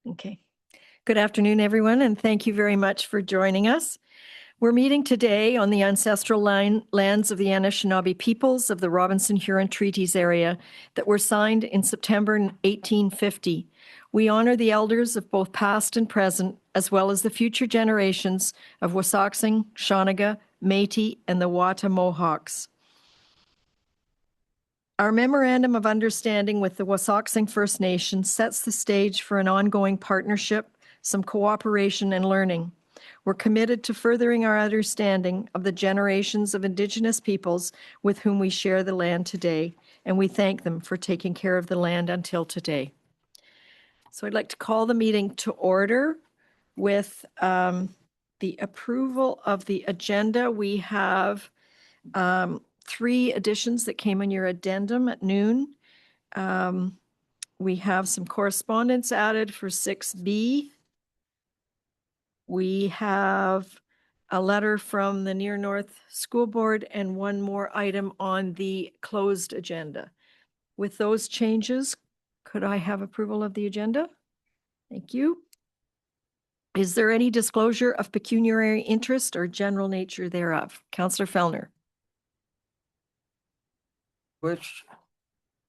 Okay. Good afternoon, everyone, and thank you very much for joining us. We're meeting today on the ancestral lands of the Anishinaabe peoples of the Robinson-Huron Treaties area that were signed in September 1850. We honor the elders of both past and present, as well as the future generations of Wasauksing, Shawniga, Métis, and the Wata Mohawks. Our Memorandum of Understanding with the Wasauksing First Nation sets the stage for an ongoing partnership, some cooperation, and learning. We're committed to furthering our understanding of the generations of Indigenous peoples with whom we share the land today, and we thank them for taking care of the land until today. So I'd like to call the meeting to order with the approval of the agenda. We have 3 additions that came in your addendum at noon. We have some correspondence added for 6B. We have a letter from the Near North School Board and one more item on the closed agenda. With those changes, could I have approval of the agenda? Thank you. Is there any disclosure of pecuniary interest or general nature thereof? Councillor Fellner.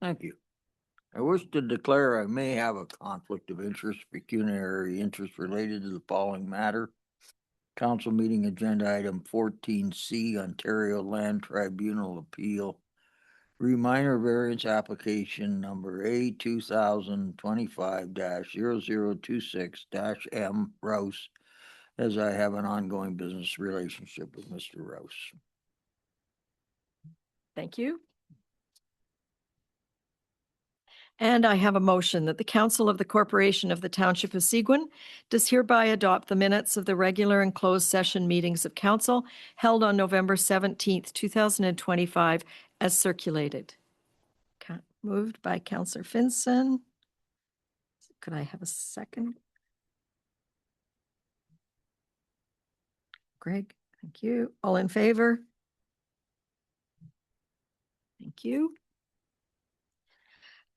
Thank you. I wish to declare I may have a conflict of interest, pecuniary interest related to the following matter. Council meeting agenda item 14C, Ontario Land Tribunal Appeal. Minor variance application number A 2025-0026-M Rouse, as I have an ongoing business relationship with Mr. Rouse. Thank you. And I have a motion that the Council of the Corporation of the Township of Seguin does hereby adopt the minutes of the regular and closed session meetings of Council held on November 17th, 2025 as circulated. Moved by Councillor Finson. Could I have a second? Greg, thank you. All in favor? Thank you.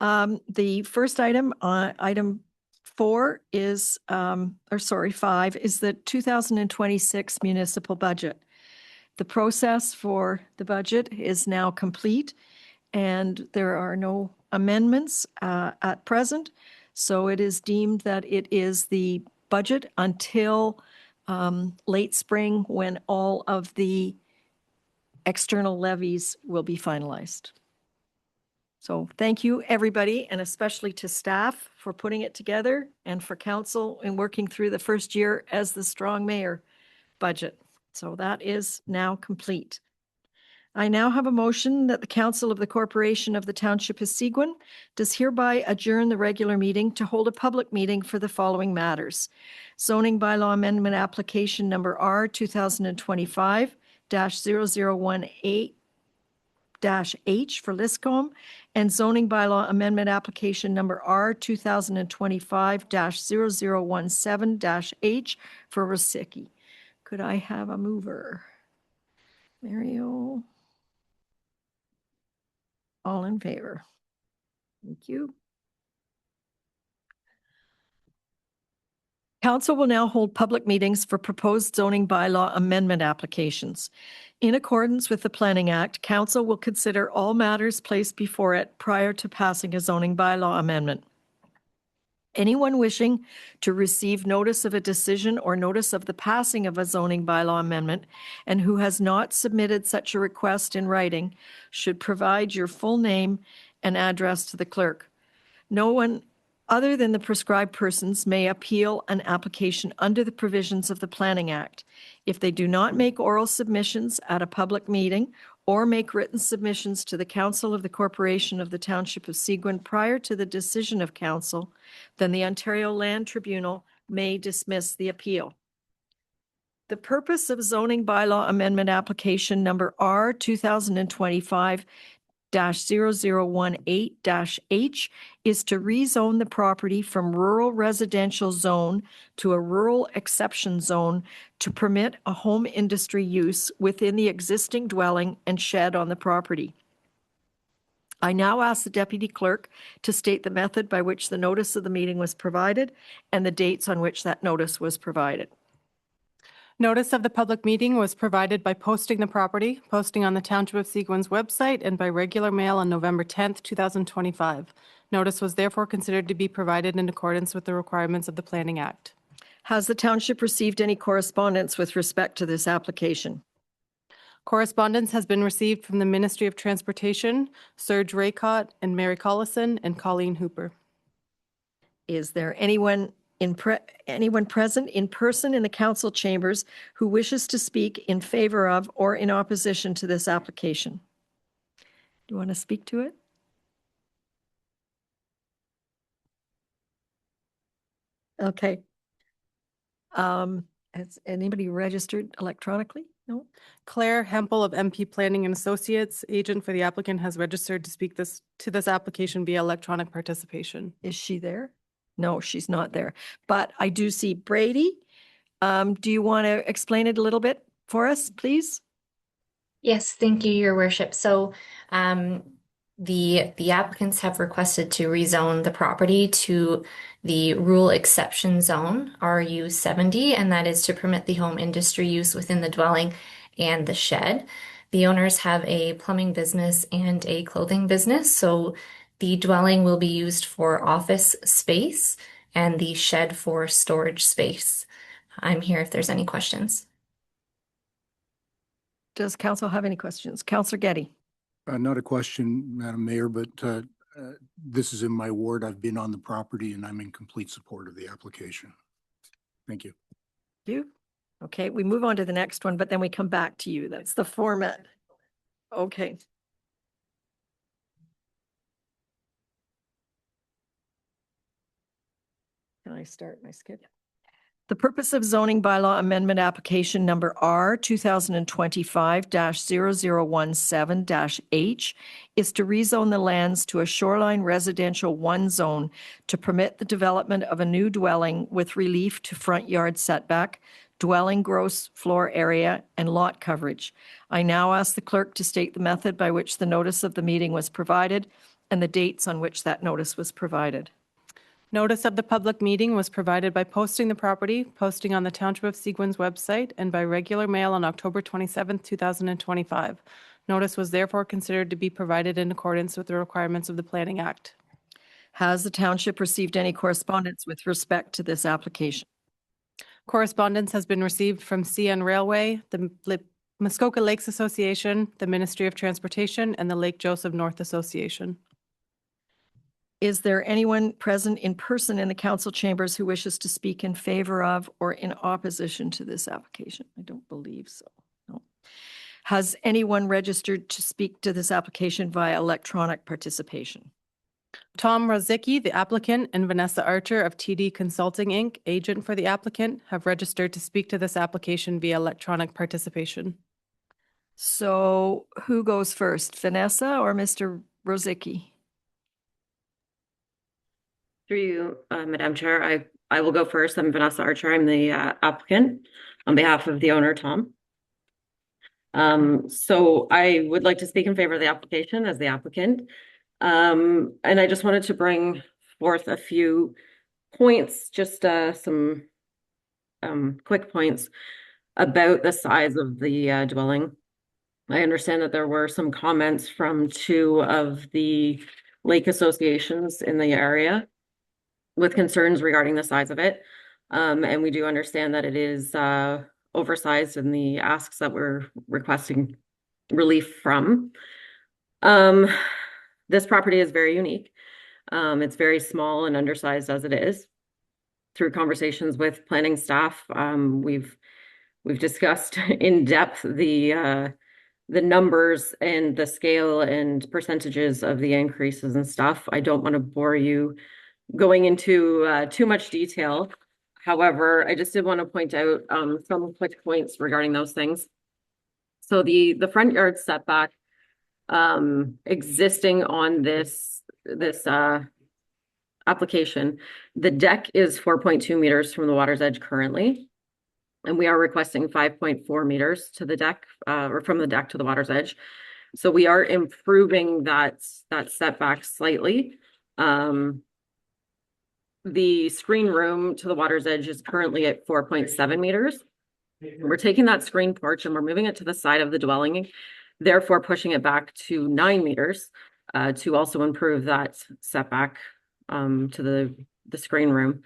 The first item, item 5, is the 2026 municipal budget. The process for the budget is now complete, and there are no amendments at present. So it is deemed that it is the budget until late spring, when all of the external levies will be finalized. So thank you, everybody, and especially to staff for putting it together, and for council in working through the first year as the Strong Mayor budget. So that is now complete. I now have a motion that the Council of the Corporation of the Township of Seguin does hereby adjourn the regular meeting to hold a public meeting for the following matters: zoning bylaw amendment application number R 2025-0018-H for Liscombe, and zoning bylaw amendment application number R 2025-0017-H for Rosicki. Could I have a mover? Mario. All in favor? Thank you. Council will now hold public meetings for proposed zoning bylaw amendment applications. In accordance with the Planning Act, Council will consider all matters placed before it prior to passing a zoning bylaw amendment. Anyone wishing to receive notice of a decision or notice of the passing of a zoning bylaw amendment and who has not submitted such a request in writing should provide your full name and address to the clerk. No one other than the prescribed persons may appeal an application under the provisions of the Planning Act. If they do not make oral submissions at a public meeting or make written submissions to the Council of the Corporation of the Township of Seguin prior to the decision of Council, then the Ontario Land Tribunal may dismiss the appeal. The purpose of zoning bylaw amendment application number R 2025-0018-H is to rezone the property from rural residential zone to a rural exception zone to permit a home industry use within the existing dwelling and shed on the property. I now ask the deputy clerk to state the method by which the notice of the meeting was provided and the dates on which that notice was provided. Notice of the public meeting was provided by posting the property, posting on the Township of Seguin's website, and by regular mail on November 10th, 2025. Notice was therefore considered to be provided in accordance with the requirements of the Planning Act. Has the township received any correspondence with respect to this application? Correspondence has been received from the Ministry of Transportation, Serge Raycott and Mary Collison and Colleen Hooper. Is there anyone present in person in the council chambers who wishes to speak in favor of or in opposition to this application? Do you want to speak to it? Okay. Has anybody registered electronically? No? Claire Hempel of MP Planning and Associates, agent for the applicant, has registered to speak to this application via electronic participation. Is she there? No, she's not there. But I do see Brady. Do you want to explain it a little bit for us, please? Yes, thank you, Your Worship. So the applicants have requested to rezone the property to the rural exception zone, RU 70, and that is to permit the home industry use within the dwelling and the shed. The owners have a plumbing business and a clothing business, so the dwelling will be used for office space and the shed for storage space. I'm here if there's any questions. Does council have any questions? Councillor Getty. Not a question, Madam Mayor, but this is in my ward. I've been on the property and I'm in complete support of the application. Thank you. Thank you. Okay, we move on to the next one, but then we come back to you. That's the format. Okay. Can I start my schedule? The purpose of zoning bylaw amendment application number R 2025-0017-H is to rezone the lands to a shoreline residential 1 zone to permit the development of a new dwelling with relief to front yard setback, dwelling gross floor area, and lot coverage. I now ask the clerk to state the method by which the notice of the meeting was provided and the dates on which that notice was provided. Notice of the public meeting was provided by posting the property, posting on the Township of Seguin's website, and by regular mail on October 27, 2025. Notice was therefore considered to be provided in accordance with the requirements of the Planning Act. Has the township received any correspondence with respect to this application? Correspondence has been received from CN Railway, the Muskoka Lakes Association, the Ministry of Transportation, and the Lake Joseph North Association. Is there anyone present in person in the council chambers who wishes to speak in favor of or in opposition to this application? I don't believe so. No. Has anyone registered to speak to this application via electronic participation? Tom Rozicki, the applicant, and Vanessa Archer of TD Consulting, Inc., agent for the applicant, have registered to speak to this application via electronic participation. So who goes first, Vanessa or Mr. Rozicki? Through you, Madam Chair, I will go first. I'm Vanessa Archer. I'm the applicant on behalf of the owner, Tom. So I would like to speak in favor of the application as the applicant. And I just wanted to bring forth a few points, just some quick points about the size of the dwelling. I understand that there were some comments from 2 of the lake associations in the area with concerns regarding the size of it. And we do understand that it is oversized in the asks that we're requesting relief from. This property is very unique. It's very small and undersized as it is. Through conversations with planning staff, we've discussed in depth the numbers and the scale and percentages of the increases and stuff. I don't want to bore you going into too much detail. However, I just did want to point out some quick points regarding those things. So the front yard setback existing on this application, the deck is 4.2 meters from the water's edge currently, and we are requesting 5.4 meters to the deck or from the deck to the water's edge. So we are improving that setback slightly. The screen room to the water's edge is currently at 4.7 meters. We're taking that screen porch and we're moving it to the side of the dwelling, therefore pushing it back to 9 meters to also improve that setback to the screen room.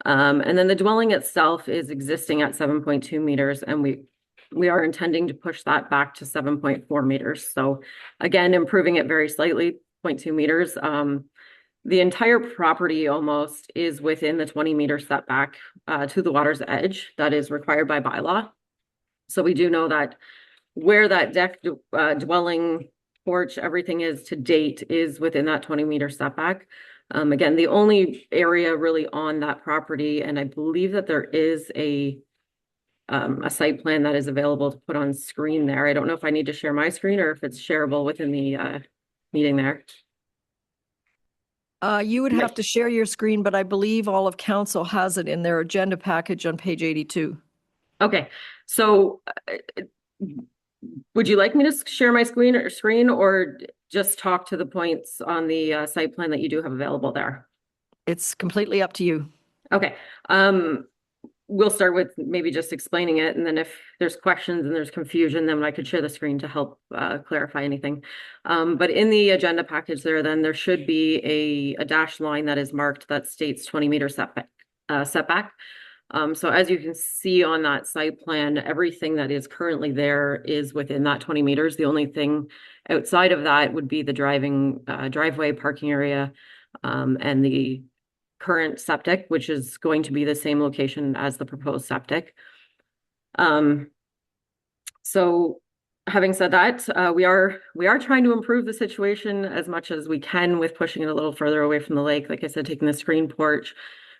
And then the dwelling itself is existing at 7.2 meters, and we are intending to push that back to 7.4 meters. So again, improving it very slightly, 0.2 meters. The entire property almost is within the 20-meter setback to the water's edge that is required by bylaw. So we do know that where that deck, dwelling, porch, everything is to date is within that 20-meter setback. Again, the only area really on that property, and I believe that there is a site plan that is available to put on screen there. I don't know if I need to share my screen or if it's shareable within the meeting there. You would have to share your screen, but I believe all of council has it in their agenda package on page 82. Okay, so would you like me to share my screen or just talk to the points on the site plan that you do have available there? It's completely up to you. Okay, we'll start with maybe just explaining it, and then if there's questions and there's confusion, then I could share the screen to help clarify anything. But in the agenda package there should be a dashed line that is marked that states 20-meter setback. So as you can see on that site plan, everything that is currently there is within that 20 meters. The only thing outside of that would be the driveway, parking area, and the current septic, which is going to be the same location as the proposed septic. So having said that, we are trying to improve the situation as much as we can with pushing it a little further away from the lake. Like I said, taking the screen porch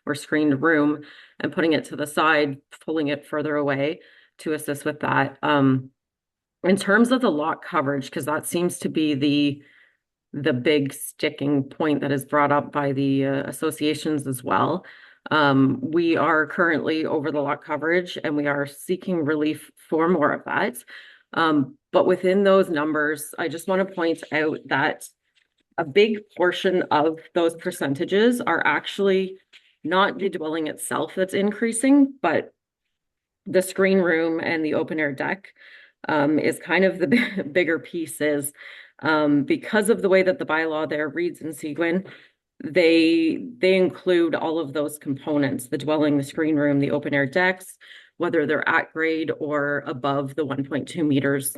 or screened room and putting it to the side, pulling it further away to assist with that. In terms of the lot coverage, because that seems to be the big sticking point that is brought up by the associations as well. We are currently over the lot coverage and we are seeking relief for more of that. But within those numbers, I just want to point out that a big portion of those percentages are actually not the dwelling itself that's increasing, but the screen room and the open air deck is kind of the bigger pieces. Because of the way that the bylaw there reads in Seguin, they include all of those components, the dwelling, the screen room, the open air decks, whether they're at grade or above the 1.2 meters.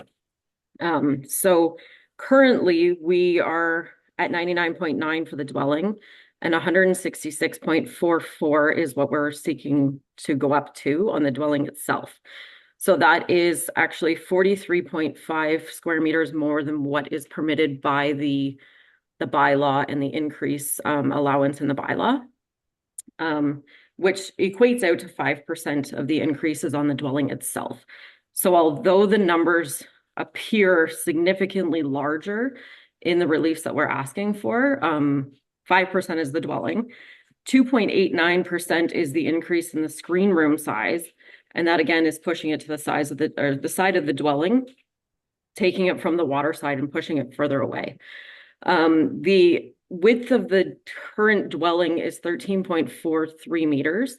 So currently we are at 99.9 for the dwelling, and 166.44 is what we're seeking to go up to on the dwelling itself. So that is actually 43.5 square meters more than what is permitted by the bylaw and the increase allowance in the bylaw, which equates out to 5% of the increases on the dwelling itself. So although the numbers appear significantly larger in the reliefs that we're asking for, 5% is the dwelling, 2.89% is the increase in the screen room size. And that again is pushing it to the size of the side of the dwelling, taking it from the water side and pushing it further away. The width of the current dwelling is 13.43 meters,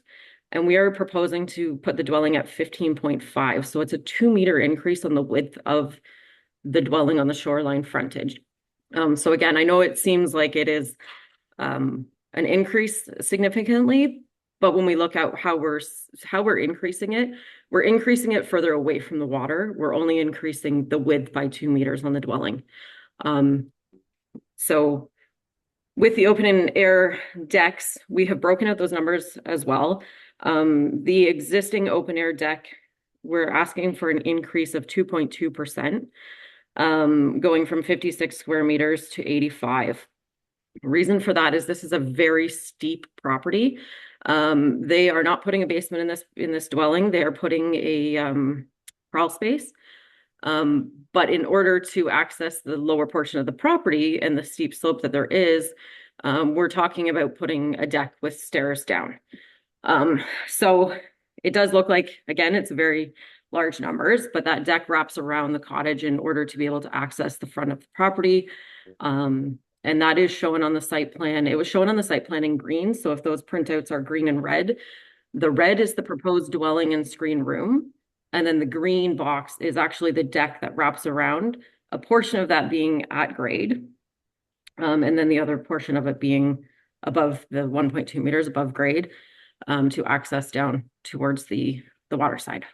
and we are proposing to put the dwelling at 15.5. So it's a 2-meter increase on the width of the dwelling on the shoreline frontage. So again, I know it seems like it is an increase significantly, but when we look at how we're increasing it further away from the water. We're only increasing the width by 2 meters on the dwelling. So with the open air decks, we have broken out those numbers as well. The existing open air deck, we're asking for an increase of 2.2%, going from 56 square meters to 85. Reason for that is this is a very steep property. They are not putting a basement in this dwelling. They are putting a crawl space. But in order to access the lower portion of the property and the steep slope that there is, we're talking about putting a deck with stairs down. So it does look like, again, it's a very large numbers, but that deck wraps around the cottage in order to be able to access the front of the property. And that is shown on the site plan. It was shown on the site plan in green. So if those printouts are green and red, the red is the proposed dwelling and screen room. And then the green box is actually the deck that wraps around, a portion of that being at grade. And then the other portion of it being above the 1.2 meters above grade, to access down towards the water side.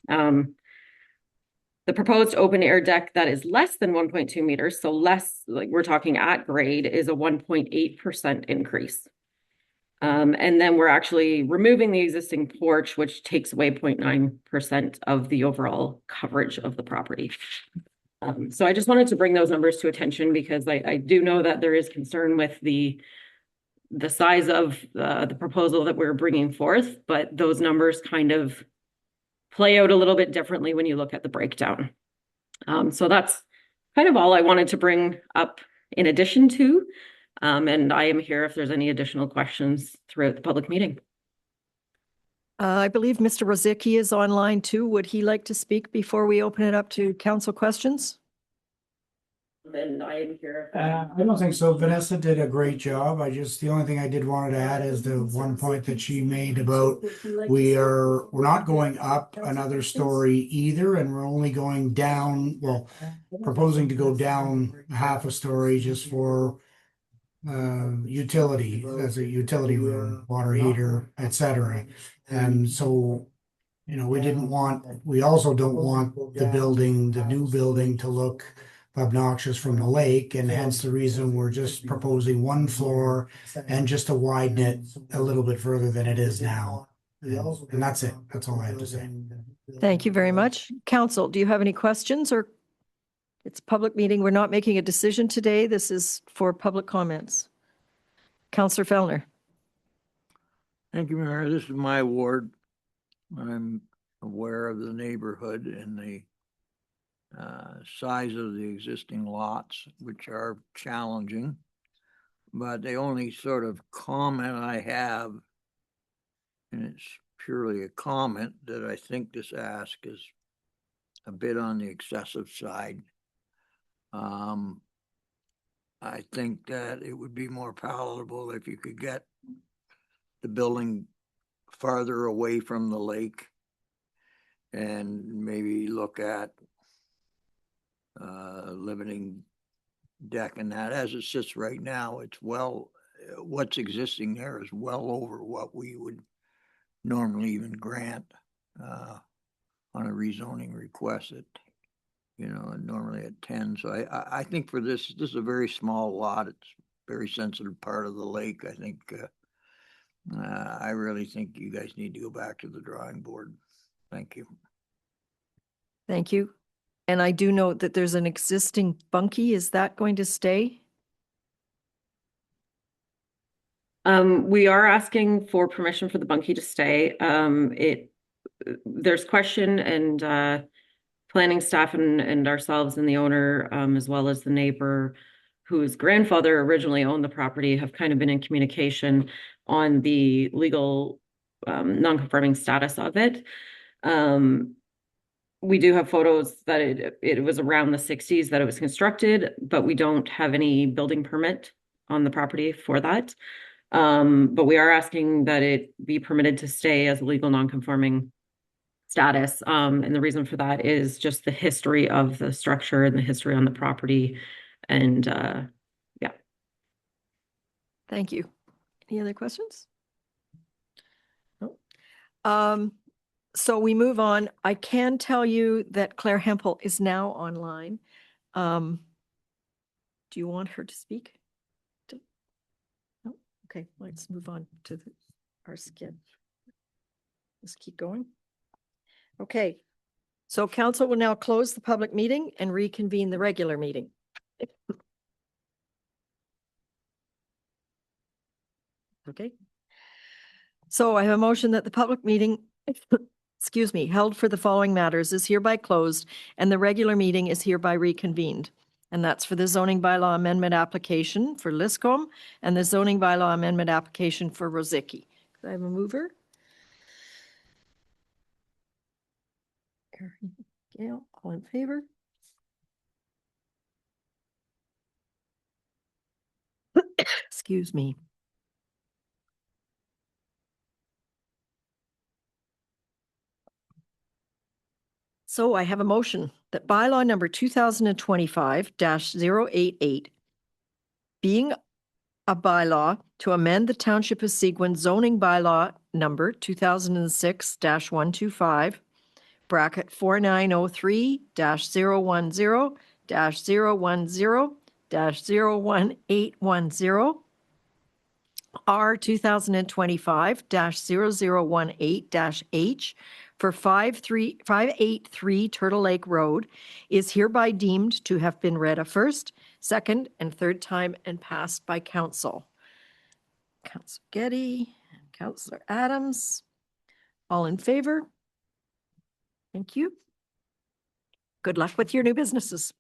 The proposed open air deck that is less than 1.2 meters, so less, like we're talking at grade, is a 1.8% increase. And then we're actually removing the existing porch, which takes away 0.9% of the overall coverage of the property. So I just wanted to bring those numbers to attention because I do know that there is concern with the size of the proposal that we're bringing forth, but those numbers kind of play out a little bit differently when you look at the breakdown. So that's kind of all I wanted to bring up in addition to, and I am here if there's any additional questions throughout the public meeting. I believe Mr. Rozicki is online too. Would he like to speak before we open it up to council questions? And I am here. I don't think so. Vanessa did a great job. The only thing I did want to add is the one point that she made about we're not going up another story either, and we're only going down, well, proposing to go down half a story just for utility, as a utility room, water heater, etc. And so, we also don't want the new building to look obnoxious from the lake, and hence the reason we're just proposing one floor and just to widen it a little bit further than it is now. And that's it. That's all I have to say. Thank you very much. Council, do you have any questions, or it's a public meeting? We're not making a decision today. This is for public comments. Councillor Fellner. Thank you, Mayor. This is my ward. I'm aware of the neighborhood and the size of the existing lots, which are challenging. But the only sort of comment I have, and it's purely a comment, that I think this ask is a bit on the excessive side. I think that it would be more palatable if you could get the building farther away from the lake and maybe look at limiting deck, and that as it sits right now, what's existing there is well over what we would normally even grant on a rezoning request at, normally at 10. So I think for this is a very small lot. It's a very sensitive part of the lake. I think I really think you guys need to go back to the drawing board. Thank you. Thank you. And I do note that there's an existing bunkie. Is that going to stay? We are asking for permission for the bunkie to stay. There's question, and planning staff and ourselves and the owner, as well as the neighbor whose grandfather originally owned the property, have kind of been in communication on the legal non-conforming status of it. We do have photos that it was around the 60s that it was constructed, but we don't have any building permit on the property for that. But we are asking that it be permitted to stay as a legal non-conforming status. And the reason for that is just the history of the structure and the history on the property. And yeah. Thank you. Any other questions? No. So we move on. I can tell you that Claire Hempel is now online. Do you want her to speak? No? Okay, let's move on to our skit. Let's keep going. Okay, so council will now close the public meeting and reconvene the regular meeting. Okay. So I have a motion that the public meeting held for the following matters is hereby closed and the regular meeting is hereby reconvened. And that's for the zoning bylaw amendment application for Liscombe and the zoning bylaw amendment application for Rozicki. Could I have a mover? Gail, all in favor? Excuse me. So I have a motion that bylaw number 2025-088, being a bylaw to amend the Township of Seguin zoning bylaw number 2006-125, bracket 4903-010-010-01810, R 2025-0018-H for 583 Turtle Lake Road is hereby deemed to have been read a first, second, and third time and passed by council. Councilor Getty and Councilor Adams, all in favor? Thank you. Good luck with your new businesses.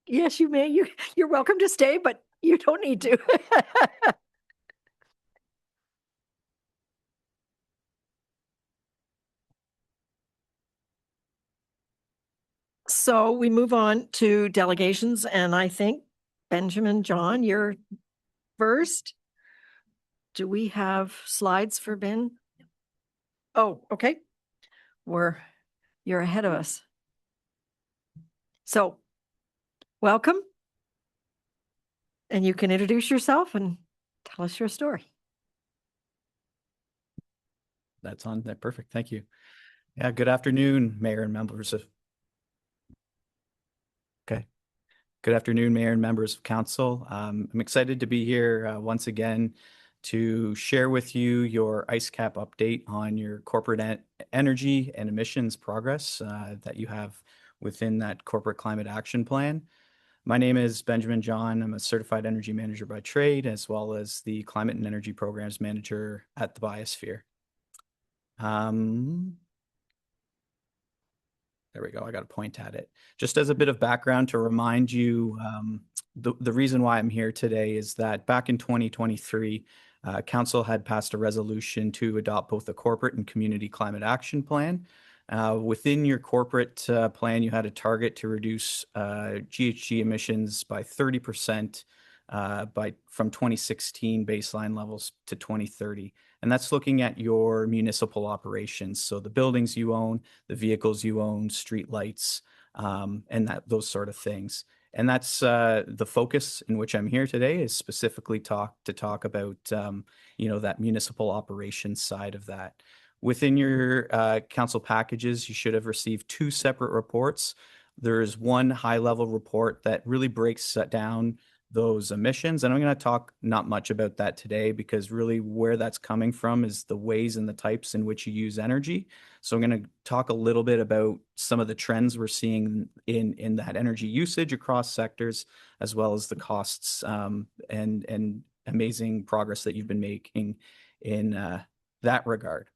Yes, you may. You're welcome to stay, but you don't need to. So we move on to delegations, and I think Benjamin, John, you're first. Do we have slides for Ben? Oh, okay. You're ahead of us. So, welcome. And you can introduce yourself and tell us your story. That's on there. Perfect. Thank you. Yeah. Good afternoon, Mayor and members of. Okay. Good afternoon, Mayor and members of Council. I'm excited to be here once again to share with you your ICE cap update on your corporate energy and emissions progress that you have within that corporate climate action plan. My name is Benjamin John. I'm a certified energy manager by trade, as well as the climate and energy programs manager at the Biosphere. There we go. I got to point at it. Just as a bit of background to remind you, the reason why I'm here today is that back in 2023, Council had passed a resolution to adopt both the corporate and community climate action plan. Within your corporate plan, you had a target to reduce GHG emissions by 30% from 2016 baseline levels to 2030. And that's looking at your municipal operations. So the buildings you own, the vehicles you own, street lights, and those sort of things. And that's the focus in which I'm here today is specifically talk about, that municipal operations side of that. Within your council packages, you should have received two separate reports. There is one high-level report that really breaks down those emissions. And I'm going to talk not much about that today because really where that's coming from is the ways and the types in which you use energy. So I'm going to talk a little bit about some of the trends we're seeing in that energy usage across sectors, as well as the costs and amazing progress that you've been making in that regard.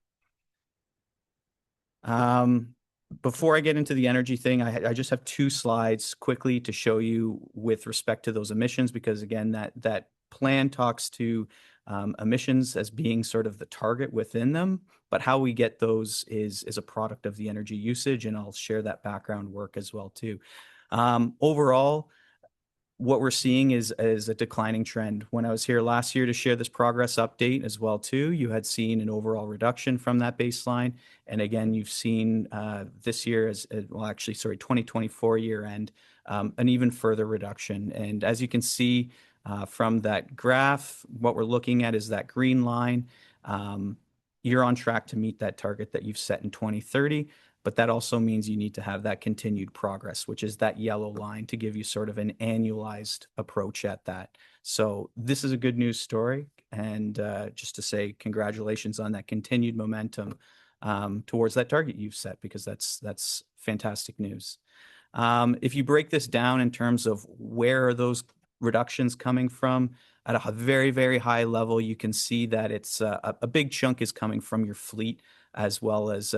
Before I get into the energy thing, I just have two slides quickly to show you with respect to those emissions, because again, that plan talks to emissions as being sort of the target within them, but how we get those is a product of the energy usage, and I'll share that background work as well too. Overall, what we're seeing is a declining trend. When I was here last year to share this progress update as well too, you had seen an overall reduction from that baseline. And again, you've seen this year 2024 year end, an even further reduction. And as you can see from that graph, what we're looking at is that green line. You're on track to meet that target that you've set in 2030. But that also means you need to have that continued progress, which is that yellow line, to give you sort of an annualized approach at that. So this is a good news story. And just to say congratulations on that continued momentum towards that target you've set, because that's fantastic news. If you break this down in terms of where are those reductions coming from, at a very, very high level, you can see that it's a big chunk is coming from your fleet, as well as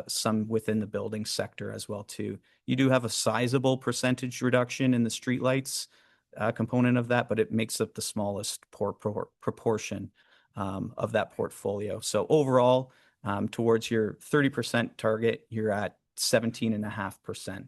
some within the building sector as well too. You do have a sizable percentage reduction in the streetlights component of that, but it makes up the smallest proportion of that portfolio. So overall, towards your 30% target, you're at 17.5%.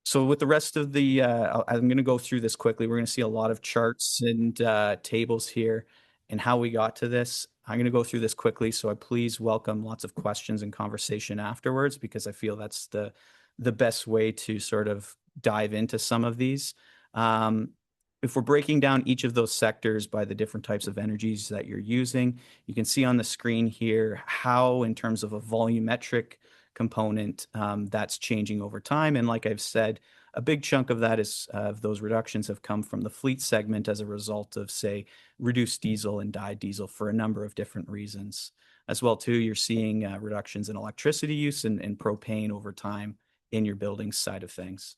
So with the rest of the, I'm going to go through this quickly. We're going to see a lot of charts and tables here and how we got to this. I'm going to go through this quickly, so I please welcome lots of questions and conversation afterwards, because I feel that's the best way to sort of dive into some of these. If we're breaking down each of those sectors by the different types of energies that you're using, you can see on the screen here how, in terms of a volumetric component, that's changing over time. And like I've said, a big chunk of that is of those reductions have come from the fleet segment as a result of, say, reduced diesel and dyed diesel for a number of different reasons. As well, too, you're seeing reductions in electricity use and propane over time in your buildings side of things.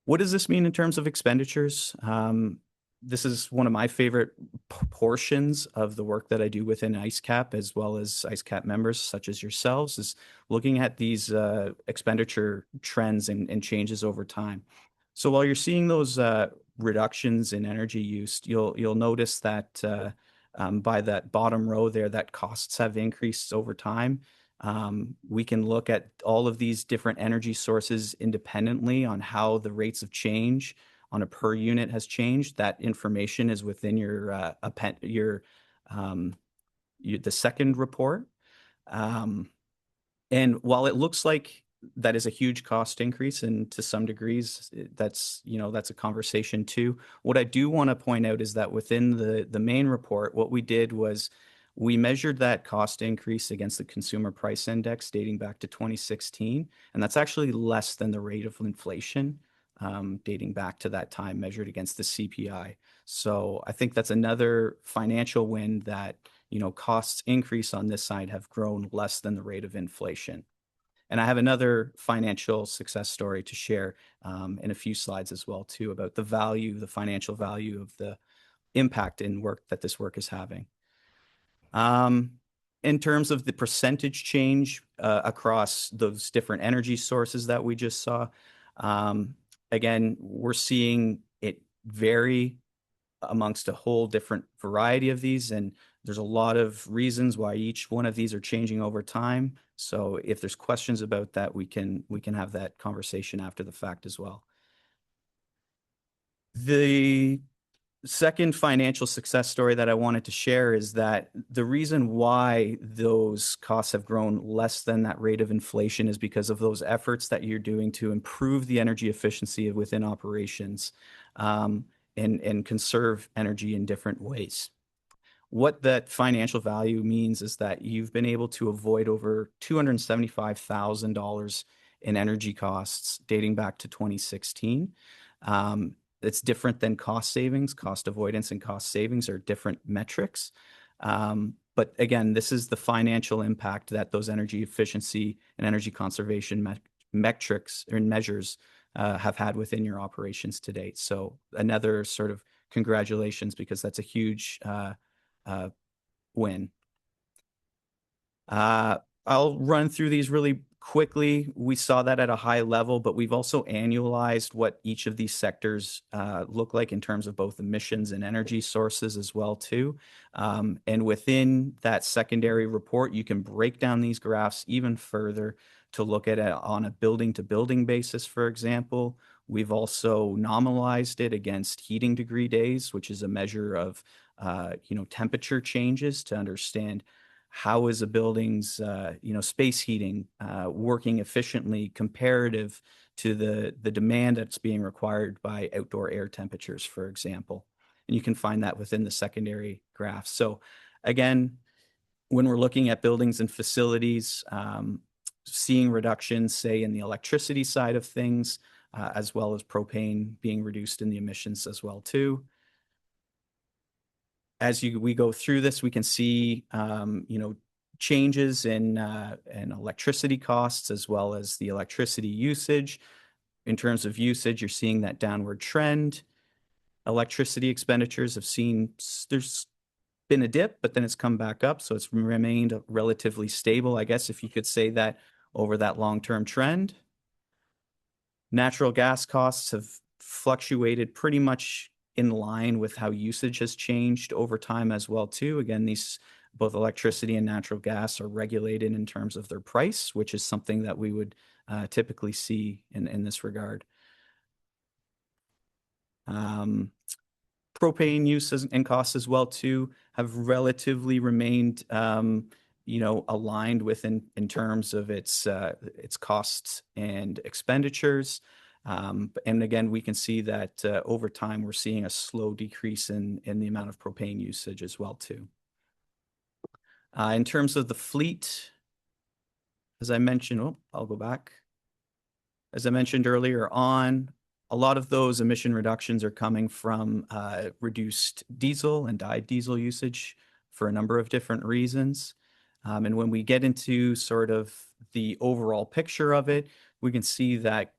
What does this mean in terms of expenditures? This is one of my favorite portions of the work that I do within IceCap, as well as IceCap members such as yourselves, is looking at these expenditure trends and changes over time. So while you're seeing those reductions in energy use, you'll notice that by that bottom row there, that costs have increased over time. We can look at all of these different energy sources independently on how the rates of change on a per unit has changed. That information is within your the second report. And while it looks like that is a huge cost increase, and to some degrees that's a conversation too, what I do want to point out is that within the main report, what we did was we measured that cost increase against the consumer price index dating back to 2016, and that's actually less than the rate of inflation dating back to that time measured against the CPI. So I think that's another financial win that, costs increase on this side have grown less than the rate of inflation. And I have another financial success story to share in a few slides as well too, about the financial value of the impact in work that this work is having. In terms of the percentage change across those different energy sources that we just saw, again, we're seeing it vary amongst a whole different variety of these, and there's a lot of reasons why each one of these are changing over time. So if there's questions about that, we can have that conversation after the fact as well. The second financial success story that I wanted to share is that the reason why those costs have grown less than that rate of inflation is because of those efforts that you're doing to improve the energy efficiency within operations and conserve energy in different ways. What that financial value means is that you've been able to avoid over $275,000 in energy costs dating back to 2016. It's different than cost savings. Cost avoidance and cost savings are different metrics. But again, this is the financial impact that those energy efficiency and energy conservation metrics or measures have had within your operations to date. So another sort of congratulations, because that's a huge win. I'll run through these really quickly. We saw that at a high level, but we've also annualized what each of these sectors look like in terms of both emissions and energy sources as well too. And within that secondary report, you can break down these graphs even further to look at it on a building to building basis, for example. We've also nominalized it against heating degree days, which is a measure of temperature changes to understand how is a building's space heating working efficiently comparative to the demand that's being required by outdoor air temperatures, for example. And you can find that within the secondary graph. So again, when we're looking at buildings and facilities, seeing reductions, say, in the electricity side of things, as well as propane being reduced in the emissions as well too. As we go through this, we can see, changes in electricity costs as well as the electricity usage. In terms of usage, you're seeing that downward trend. Electricity expenditures there's been a dip, but then it's come back up. So it's remained relatively stable, I guess, if you could say that, over that long-term trend. Natural gas costs have fluctuated pretty much in line with how usage has changed over time as well too. Again, these both electricity and natural gas are regulated in terms of their price, which is something that we would typically see in this regard. Propane use and costs as well too have relatively remained, aligned with in terms of its costs and expenditures. And again, we can see that over time we're seeing a slow decrease in the amount of propane usage as well too. In terms of the fleet, as I mentioned, I'll go back. As I mentioned earlier on, a lot of those emission reductions are coming from reduced diesel and dyed diesel usage for a number of different reasons. And when we get into sort of the overall picture of it, we can see that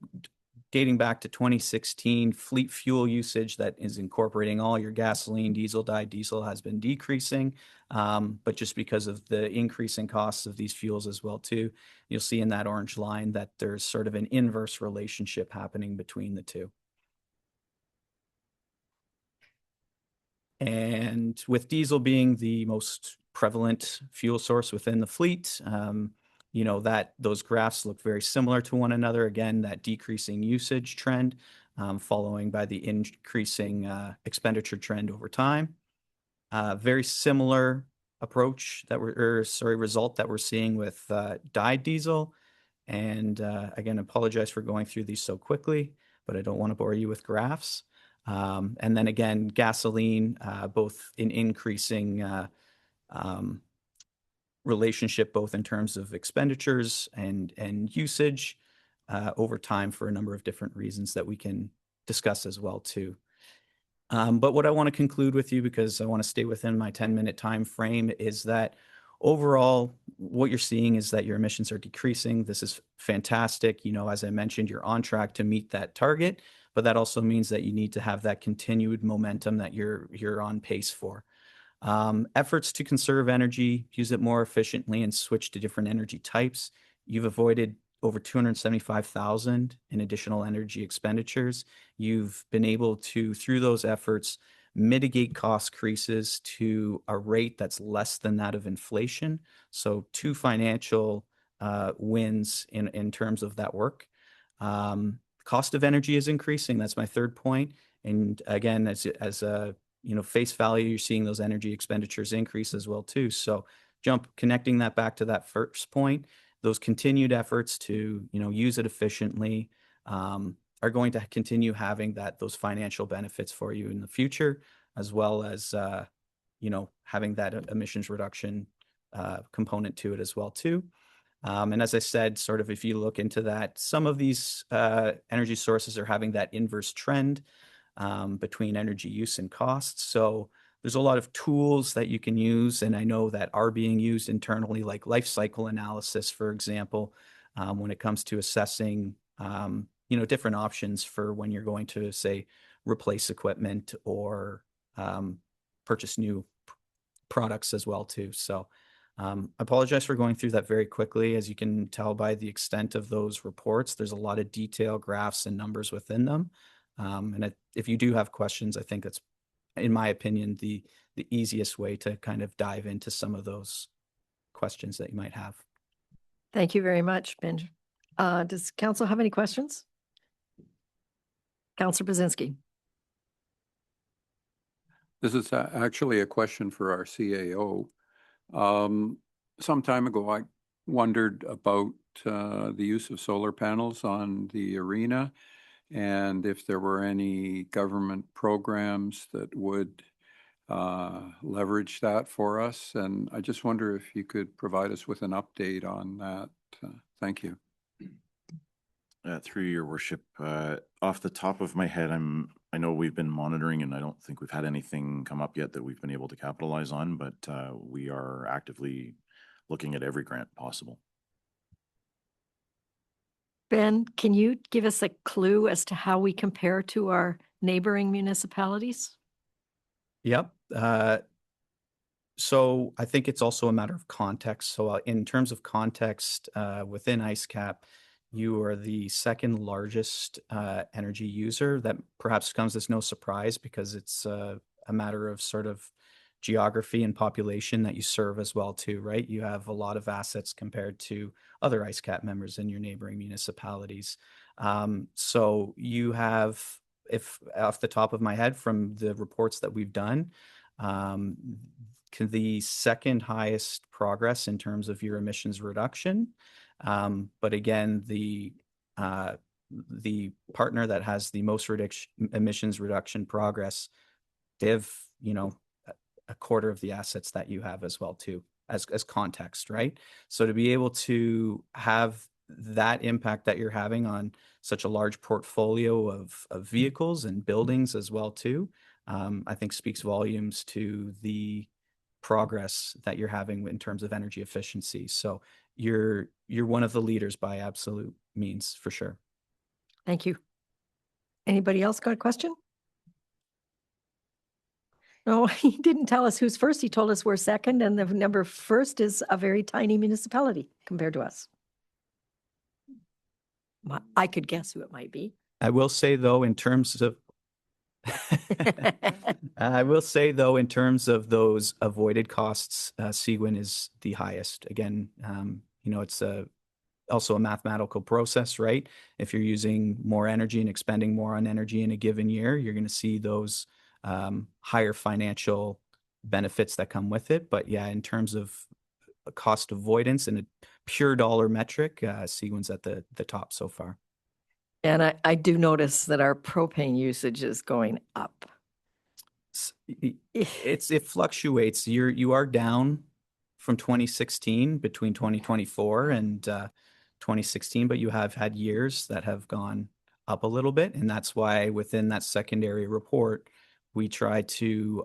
dating back to 2016, fleet fuel usage that is incorporating all your gasoline, diesel, dyed diesel has been decreasing. But just because of the increasing costs of these fuels as well too, you'll see in that orange line that there's sort of an inverse relationship happening between the two. And with diesel being the most prevalent fuel source within the fleet, that those graphs look very similar to one another. Again, that decreasing usage trend following by the increasing expenditure trend over time. Very similar approach result that we're seeing with dyed diesel. And again, apologize for going through these so quickly, but I don't want to bore you with graphs. And then again, gasoline, both in increasing relationship, both in terms of expenditures and usage over time for a number of different reasons that we can discuss as well too. But what I want to conclude with you, because I want to stay within my 10-minute time frame, is that overall, what you're seeing is that your emissions are decreasing. This is fantastic. As I mentioned, you're on track to meet that target, but that also means that you need to have that continued momentum that you're on pace for. Efforts to conserve energy, use it more efficiently, and switch to different energy types. You've avoided over 275,000 in additional energy expenditures. You've been able to, through those efforts, mitigate cost increases to a rate that's less than that of inflation. So 2 financial wins in terms of that work. Cost of energy is increasing. That's my third point. And again, as a face value, you're seeing those energy expenditures increase as well too. So connecting that back to that first point, those continued efforts to, use it efficiently are going to continue having those financial benefits for you in the future, as well as, having that emissions reduction component to it as well too. And as I said, sort of if you look into that, some of these energy sources are having that inverse trend between energy use and costs. So there's a lot of tools that you can use, and I know that are being used internally, like life cycle analysis, for example, when it comes to assessing, different options for when you're going to, say, replace equipment or purchase new products as well too. So I apologize for going through that very quickly. As you can tell by the extent of those reports, there's a lot of detail, graphs, and numbers within them. And if you do have questions, I think that's, in my opinion, the easiest way to kind of dive into some of those questions that you might have. Thank you very much, Benj. Does council have any questions? Councilor Bazinski. This is actually a question for our CAO. Some time ago, I wondered about the use of solar panels on the arena, and if there were any government programs that would leverage that for us. And I just wonder if you could provide us with an update on that. Thank you. Through your worship, off the top of my head, I know we've been monitoring, and I don't think we've had anything come up yet that we've been able to capitalize on, but we are actively looking at every grant possible. Ben, can you give us a clue as to how we compare to our neighboring municipalities? Yep. So I think it's also a matter of context. So in terms of context, within IceCap, you are the second largest energy user. That perhaps comes as no surprise, because it's a matter of sort of geography and population that you serve as well too, right? You have a lot of assets compared to other ICECAP members in your neighboring municipalities. So you have, if off the top of my head from the reports that we've done, the second highest progress in terms of your emissions reduction. But again, the partner that has the most emissions reduction progress, they have, a quarter of the assets that you have as well too, as context, right? So to be able to have that impact that you're having on such a large portfolio of vehicles and buildings as well too, I think speaks volumes to the progress that you're having in terms of energy efficiency. So you're one of the leaders by absolute means, for sure. Thank you. Anybody else got a question? No, he didn't tell us who's first. He told us we're second, and the number first is a very tiny municipality compared to us. I could guess who it might be. I will say though, in terms of in terms of those avoided costs, Seguin is the highest. Again, it's also a mathematical process, right? If you're using more energy and expending more on energy in a given year, you're going to see those higher financial benefits that come with it. But yeah, in terms of a cost avoidance and a pure dollar metric, Seguin's at the top so far. And I do notice that our propane usage is going up. It fluctuates. You are down from 2016 between 2024 and 2016, but you have had years that have gone up a little bit. And that's why within that secondary report, we try to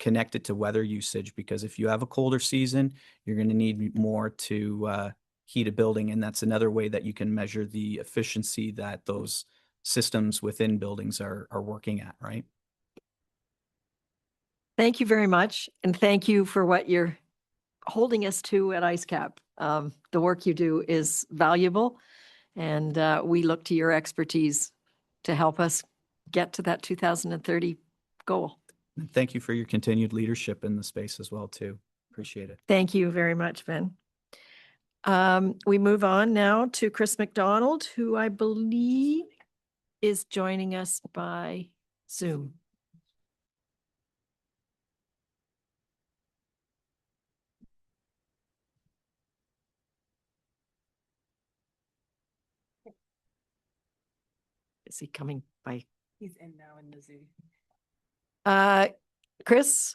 connect it to weather usage, because if you have a colder season, you're going to need more to heat a building. And that's another way that you can measure the efficiency that those systems within buildings are working at, right? Thank you very much. And thank you for what you're holding us to at ICECAP. The work you do is valuable, and we look to your expertise to help us get to that 2030 goal. Thank you for your continued leadership in the space as well, too. Appreciate it. Thank you very much, Ben. We move on now to Chris McDonald, who I believe is joining us by Zoom. Is he coming by? He's in now in the Zoom. Chris,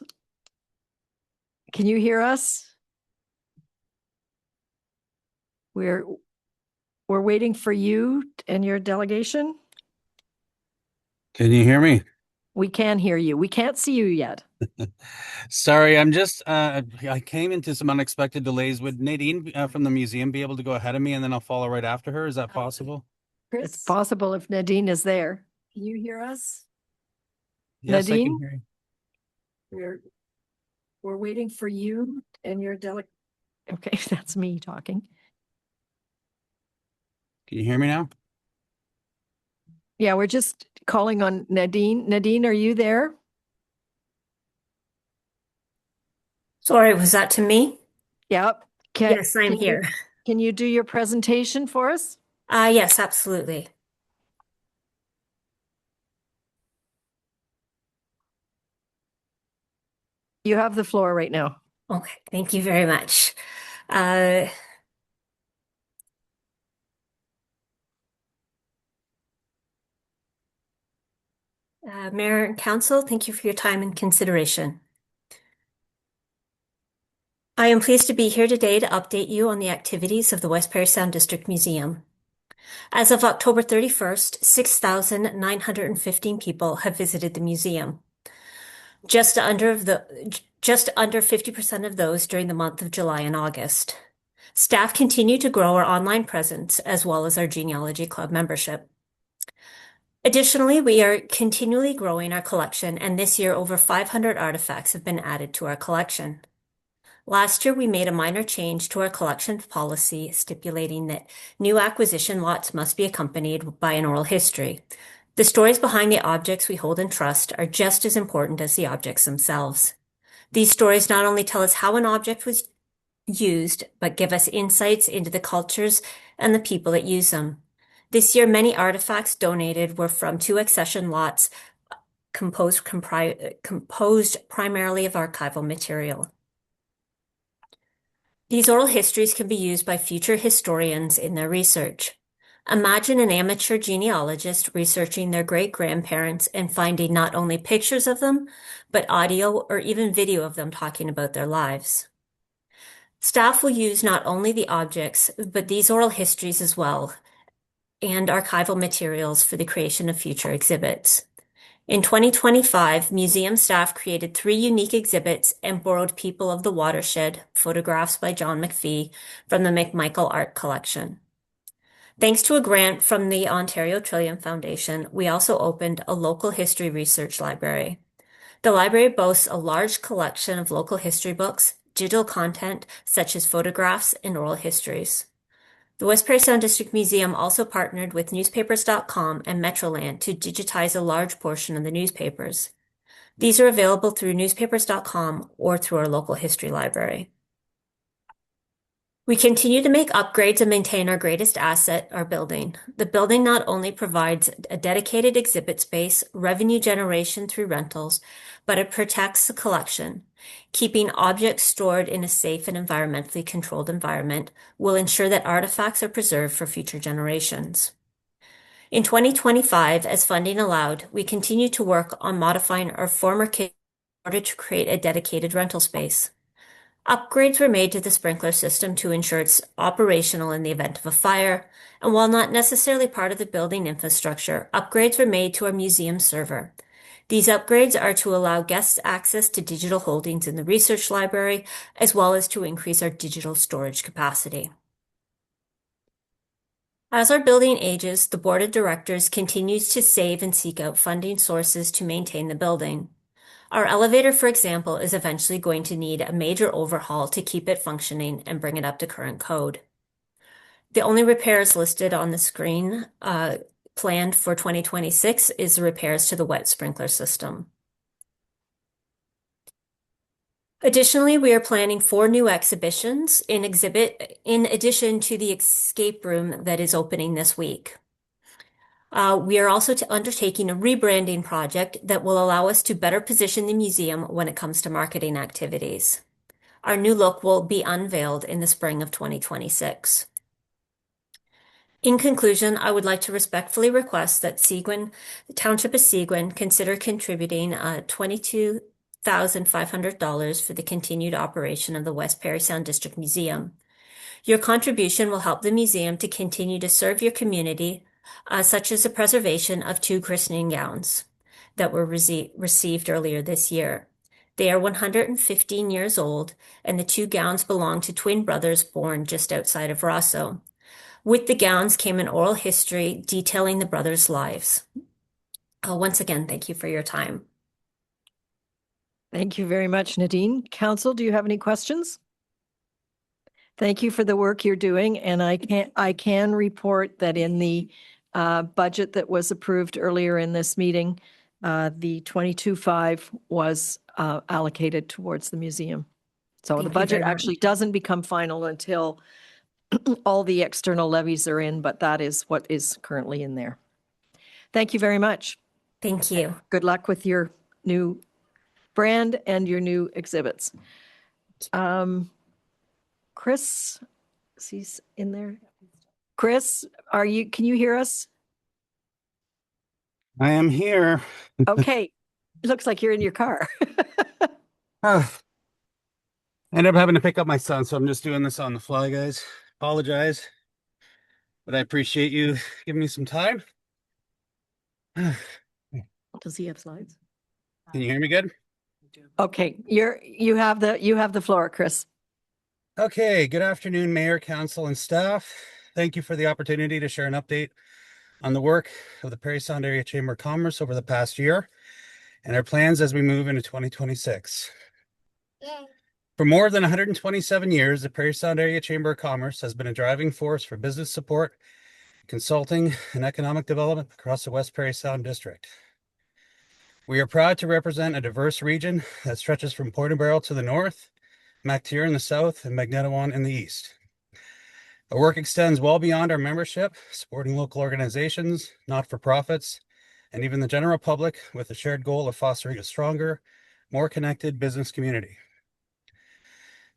can you hear us? We're waiting for you and your delegation. Can you hear me? We can hear you. We can't see you yet. Sorry, I'm just, I came into some unexpected delays. Would Nadine from the museum be able to go ahead of me and then I'll follow right after her? Is that possible? Chris? It's possible if Nadine is there. Can you hear us? Yes, Nadine? I can hear you. We're waiting for you and your delegate. Okay, that's me talking. Can you hear me now? Yeah, we're just calling on Nadine. Nadine, are you there? Sorry, was that to me? Yep. Yes, I'm here. Can you do your presentation for us? Yes, absolutely. You have the floor right now. Okay, thank you very much. Mayor and Council, thank you for your time and consideration. I am pleased to be here today to update you on the activities of the West Parry Sound District Museum. As of October 31st, 6,915 people have visited the museum. Just under 50% of those during the month of July and August. Staff continue to grow our online presence as well as our Genealogy Club membership. Additionally, we are continually growing our collection, and this year over 500 artifacts have been added to our collection. Last year, we made a minor change to our collection policy stipulating that new acquisition lots must be accompanied by an oral history. The stories behind the objects we hold in trust are just as important as the objects themselves. These stories not only tell us how an object was used, but give us insights into the cultures and the people that use them. This year, many artifacts donated were from 2 accession lots composed primarily of archival material. These oral histories can be used by future historians in their research. Imagine an amateur genealogist researching their great-grandparents and finding not only pictures of them, but audio or even video of them talking about their lives. Staff will use not only the objects, but these oral histories as well, and archival materials for the creation of future exhibits. In 2025, museum staff created 3 unique exhibits and borrowed People of the Watershed, photographs by John McPhee, from the McMichael Art Collection. Thanks to a grant from the Ontario Trillium Foundation, we also opened a local history research library. The library boasts a large collection of local history books, digital content such as photographs and oral histories. The West Prairie Sound District Museum also partnered with newspapers.com and Metroland to digitize a large portion of the newspapers. These are available through newspapers.com or through our local history library. We continue to make upgrades and maintain our greatest asset, our building. The building not only provides a dedicated exhibit space, revenue generation through rentals, but it protects the collection. Keeping objects stored in a safe and environmentally controlled environment will ensure that artifacts are preserved for future generations. In 2025, as funding allowed, we continue to work on modifying our former kitchen in order to create a dedicated rental space. Upgrades were made to the sprinkler system to ensure it's operational in the event of a fire, and while not necessarily part of the building infrastructure, upgrades were made to our museum server. These upgrades are to allow guests access to digital holdings in the research library, as well as to increase our digital storage capacity. As our building ages, the Board of Directors continues to save and seek out funding sources to maintain the building. Our elevator, for example, is eventually going to need a major overhaul to keep it functioning and bring it up to current code. The only repairs listed on the screen planned for 2026 is the repairs to the wet sprinkler system. Additionally, we are planning 4 new exhibitions in addition to the escape room that is opening this week. We are also undertaking a rebranding project that will allow us to better position the museum when it comes to marketing activities. Our new look will be unveiled in the spring of 2026. In conclusion, I would like to respectfully request that Seguin, the Township of Seguin, consider contributing $22,500 for the continued operation of the West Prairie Sound District Museum. Your contribution will help the museum to continue to serve your community, such as the preservation of 2 christening gowns that were received earlier this year. They are 115 years old, and the 2 gowns belong to twin brothers born just outside of Rosso. With the gowns came an oral history detailing the brothers' lives. Once again, thank you for your time. Thank you very much, Nadine. Council, do you have any questions? Thank you for the work you're doing, and I can report that in the budget that was approved earlier in this meeting, the 22.5 was allocated towards the museum. So Thank the you budget very much. actually doesn't become final until all the external levies are in, but that is what is currently in there. Thank you very much. Thank you. Good luck with your new brand and your new exhibits. Chris, is he in there? Chris, can you hear us? I am here. Okay. It looks like you're in your car. I ended up having to pick up my son, so I'm just doing this on the fly, guys. Apologize, but I appreciate you giving me some time. Does he have slides? Can you hear me good? Okay, you have the floor, Chris. Okay, good afternoon, Mayor, Council, and staff. Thank you for the opportunity to share an update on the work of the Prairie Sound Area Chamber of Commerce over the past year and our plans as we move into 2026. For more than 127 years, the Prairie Sound Area Chamber of Commerce has been a driving force for business support, consulting, and economic development across the West Prairie Sound District. We are proud to represent a diverse region that stretches from Portobello to the north, Mactier in the south, and Magnetawan in the east. Our work extends well beyond our membership, supporting local organizations, not-for-profits, and even the general public with the shared goal of fostering a stronger, more connected business community.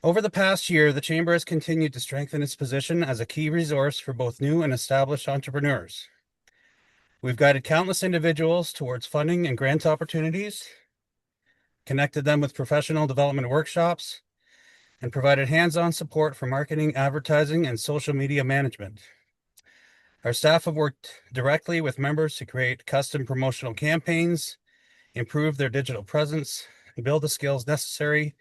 Over the past year, the Chamber has continued to strengthen its position as a key resource for both new and established entrepreneurs. We've guided countless individuals towards funding and grant opportunities, connected them with professional development workshops, and provided hands-on support for marketing, advertising, and social media management. Our staff have worked directly with members to create custom promotional campaigns, improve their digital presence, and build the skills necessary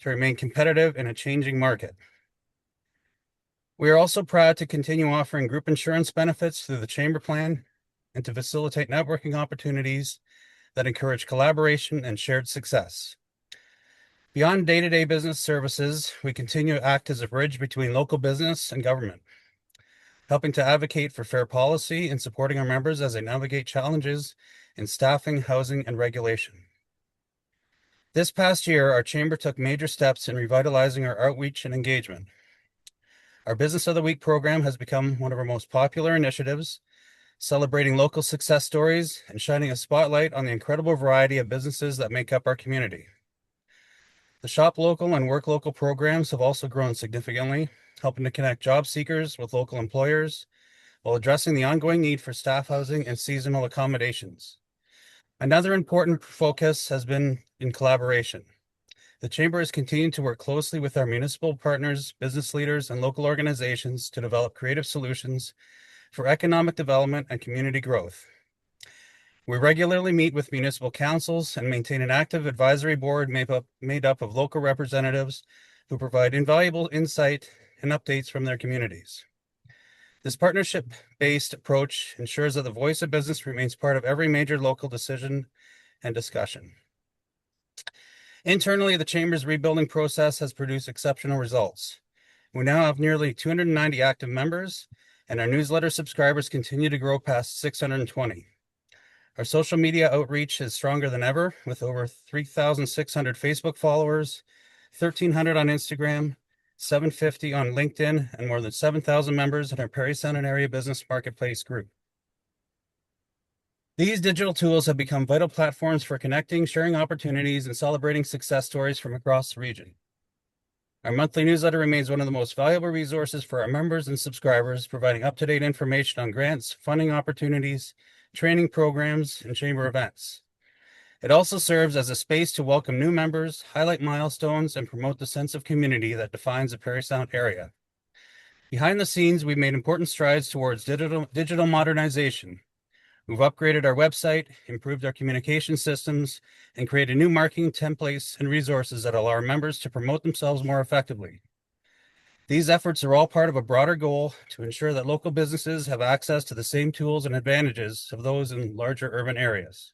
to remain competitive in a changing market. We are also proud to continue offering group insurance benefits through the Chamber Plan and to facilitate networking opportunities that encourage collaboration and shared success. Beyond day-to-day business services, we continue to act as a bridge between local business and government, helping to advocate for fair policy and supporting our members as they navigate challenges in staffing, housing, and regulation. This past year, our Chamber took major steps in revitalizing our outreach and engagement. Our Business of the Week program has become one of our most popular initiatives, celebrating local success stories and shining a spotlight on the incredible variety of businesses that make up our community. The Shop Local and Work Local programs have also grown significantly, helping to connect job seekers with local employers while addressing the ongoing need for staff housing and seasonal accommodations. Another important focus has been in collaboration. The Chamber has continued to work closely with our municipal partners, business leaders, and local organizations to develop creative solutions for economic development and community growth. We regularly meet with municipal councils and maintain an active advisory board made up of local representatives who provide invaluable insight and updates from their communities. This partnership-based approach ensures that the voice of business remains part of every major local decision and discussion. Internally, the Chamber's rebuilding process has produced exceptional results. We now have nearly 290 active members, and our newsletter subscribers continue to grow past 620. Our social media outreach is stronger than ever, with over 3,600 Facebook followers, 1,300 on Instagram, 750 on LinkedIn, and more than 7,000 members in our Parry Sound and Area Business Marketplace group. These digital tools have become vital platforms for connecting, sharing opportunities, and celebrating success stories from across the region. Our monthly newsletter remains one of the most valuable resources for our members and subscribers, providing up-to-date information on grants, funding opportunities, training programs, and Chamber events. It also serves as a space to welcome new members, highlight milestones, and promote the sense of community that defines the Parry Sound area. Behind the scenes, we've made important strides towards digital modernization. We've upgraded our website, improved our communication systems, and created new marketing templates and resources that allow our members to promote themselves more effectively. These efforts are all part of a broader goal to ensure that local businesses have access to the same tools and advantages of those in larger urban areas.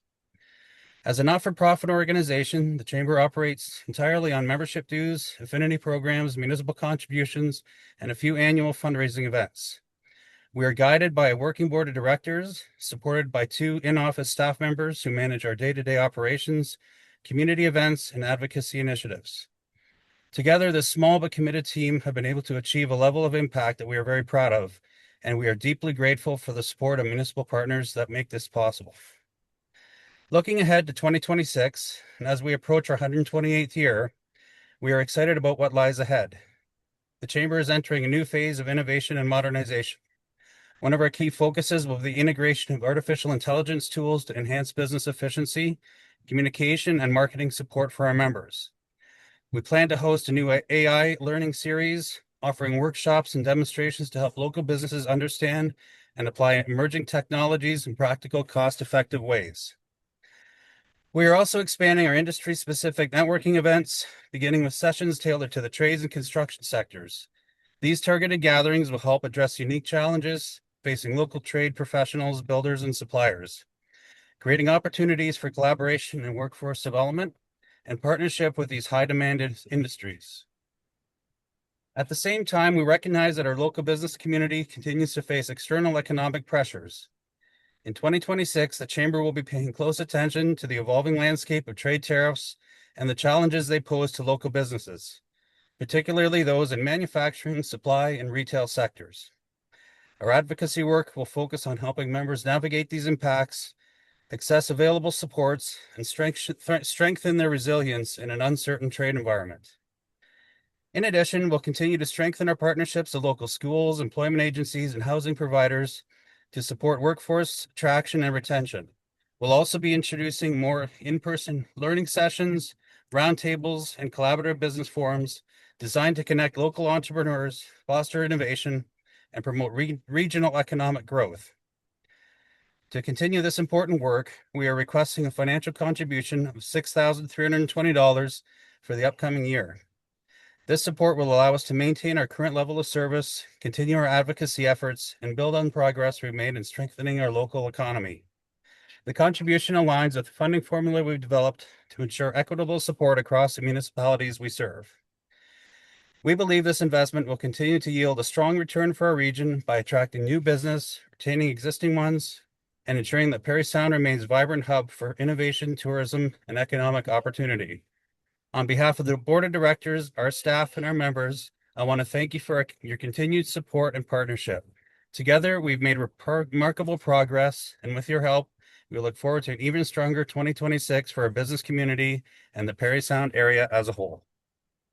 As a not-for-profit organization, the Chamber operates entirely on membership dues, affinity programs, municipal contributions, and a few annual fundraising events. We are guided by a working board of directors, supported by 2 in-office staff members who manage our day-to-day operations, community events, and advocacy initiatives. Together, this small but committed team have been able to achieve a level of impact that we are very proud of, and we are deeply grateful for the support of municipal partners that make this possible. Looking ahead to 2026, and as we approach our 128th year, we are excited about what lies ahead. The Chamber is entering a new phase of innovation and modernization. One of our key focuses will be the integration of artificial intelligence tools to enhance business efficiency, communication, and marketing support for our members. We plan to host a new AI learning series, offering workshops and demonstrations to help local businesses understand and apply emerging technologies in practical, cost-effective ways. We are also expanding our industry-specific networking events, beginning with sessions tailored to the trades and construction sectors. These targeted gatherings will help address unique challenges facing local trade professionals, builders, and suppliers, creating opportunities for collaboration and workforce development and partnership with these high-demanded industries. At the same time, we recognize that our local business community continues to face external economic pressures. In 2026, the Chamber will be paying close attention to the evolving landscape of trade tariffs and the challenges they pose to local businesses, particularly those in manufacturing, supply, and retail sectors. Our advocacy work will focus on helping members navigate these impacts, access available supports, and strengthen their resilience in an uncertain trade environment. In addition, we'll continue to strengthen our partnerships with local schools, employment agencies, and housing providers to support workforce attraction and retention. We'll also be introducing more in-person learning sessions, roundtables, and collaborative business forums designed to connect local entrepreneurs, foster innovation, and promote regional economic growth. To continue this important work, we are requesting a financial contribution of $6,320 for the upcoming year. This support will allow us to maintain our current level of service, continue our advocacy efforts, and build on progress we've made in strengthening our local economy. The contribution aligns with the funding formula we've developed to ensure equitable support across the municipalities we serve. We believe this investment will continue to yield a strong return for our region by attracting new business, retaining existing ones, and ensuring that Parry Sound remains a vibrant hub for innovation, tourism, and economic opportunity. On behalf of the Board of Directors, our staff, and our members, I want to thank you for your continued support and partnership. Together, we've made remarkable progress, and with your help, we look forward to an even stronger 2026 for our business community and the Parry Sound area as a whole.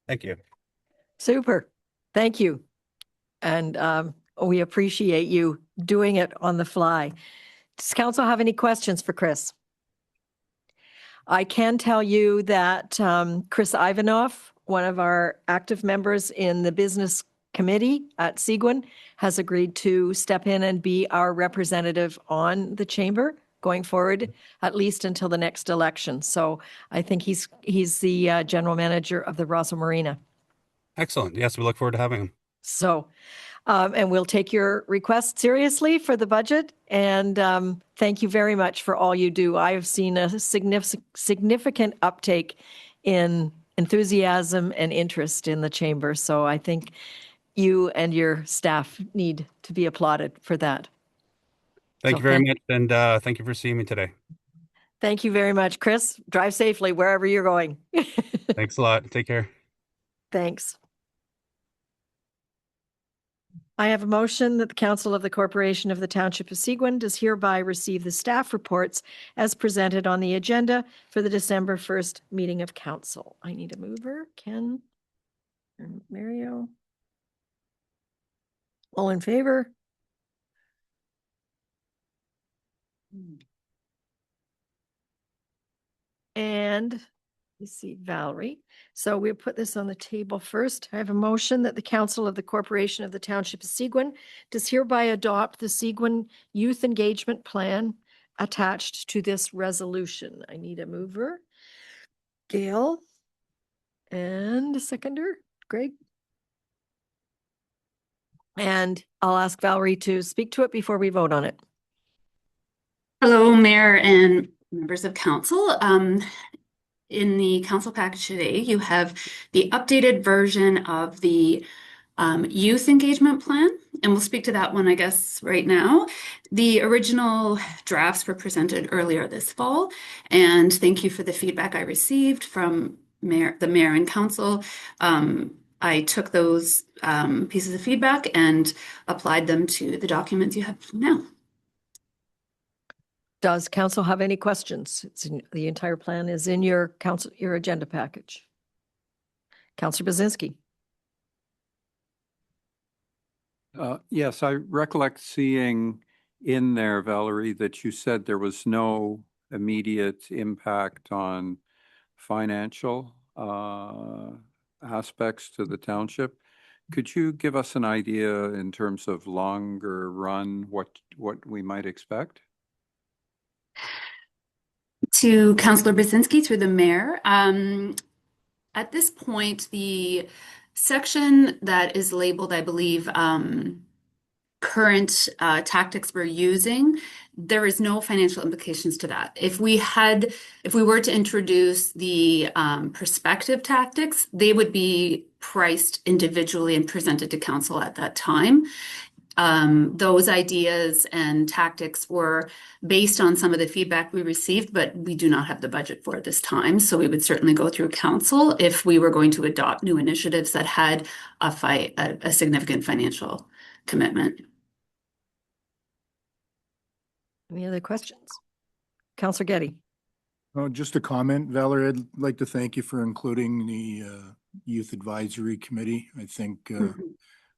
Thank you. Super. Thank you. And we appreciate you doing it on the fly. Does council have any questions for Chris? I can tell you that Chris Ivanov, one of our active members in the business committee at Seguin, has agreed to step in and be our representative on the chamber going forward, at least until the next election. So I think he's the general manager of the Rosso Marina. Excellent. Yes, we look forward to having him. So, and we'll take your request seriously for the budget. And thank you very much for all you do. I have seen a significant uptake in enthusiasm and interest in the chamber. So I think you and your staff need to be applauded for that. Thank you very much. And thank you for seeing me today. Thank you very much, Chris. Drive safely wherever you're going. Thanks a lot. Take care. Thanks. I have a motion that the Council of the Corporation of the Township of Seguin does hereby receive the staff reports as presented on the agenda for the December 1st meeting of council. I need a mover. Ken and Mario. All in favor? And you see Valerie. So we'll put this on the table first. I have a motion that the Council of the Corporation of the Township of Seguin does hereby adopt the Seguin Youth Engagement Plan attached to this resolution. I need a mover. Gail. And a seconder, Greg. And I'll ask Valerie to speak to it before we vote on it. Hello, Mayor and members of council. In the council package today, you have the updated version of the youth engagement plan, and we'll speak to that one, I guess, right now. The original drafts were presented earlier this fall, and thank you for the feedback I received from the mayor and council. I took those pieces of feedback and applied them to the documents you have now. Does council have any questions? The entire plan is in your agenda package. Councillor Bazinski. Yes, I recollect seeing in there, Valerie, that you said there was no immediate impact on financial aspects to the township. Could you give us an idea in terms of longer run, what we might expect? To Councillor Basinski through the mayor. At this point, the section that is labeled, I believe, current tactics we're using, there is no financial implications to that. If we were to introduce the prospective tactics, they would be priced individually and presented to council at that time. Those ideas and tactics were based on some of the feedback we received, but we do not have the budget for it this time. So we would certainly go through council if we were going to adopt new initiatives that had a significant financial commitment. Any other questions? Counselor Getty. Oh, just a comment, Valerie, I'd like to thank you for including the Youth Advisory Committee. I think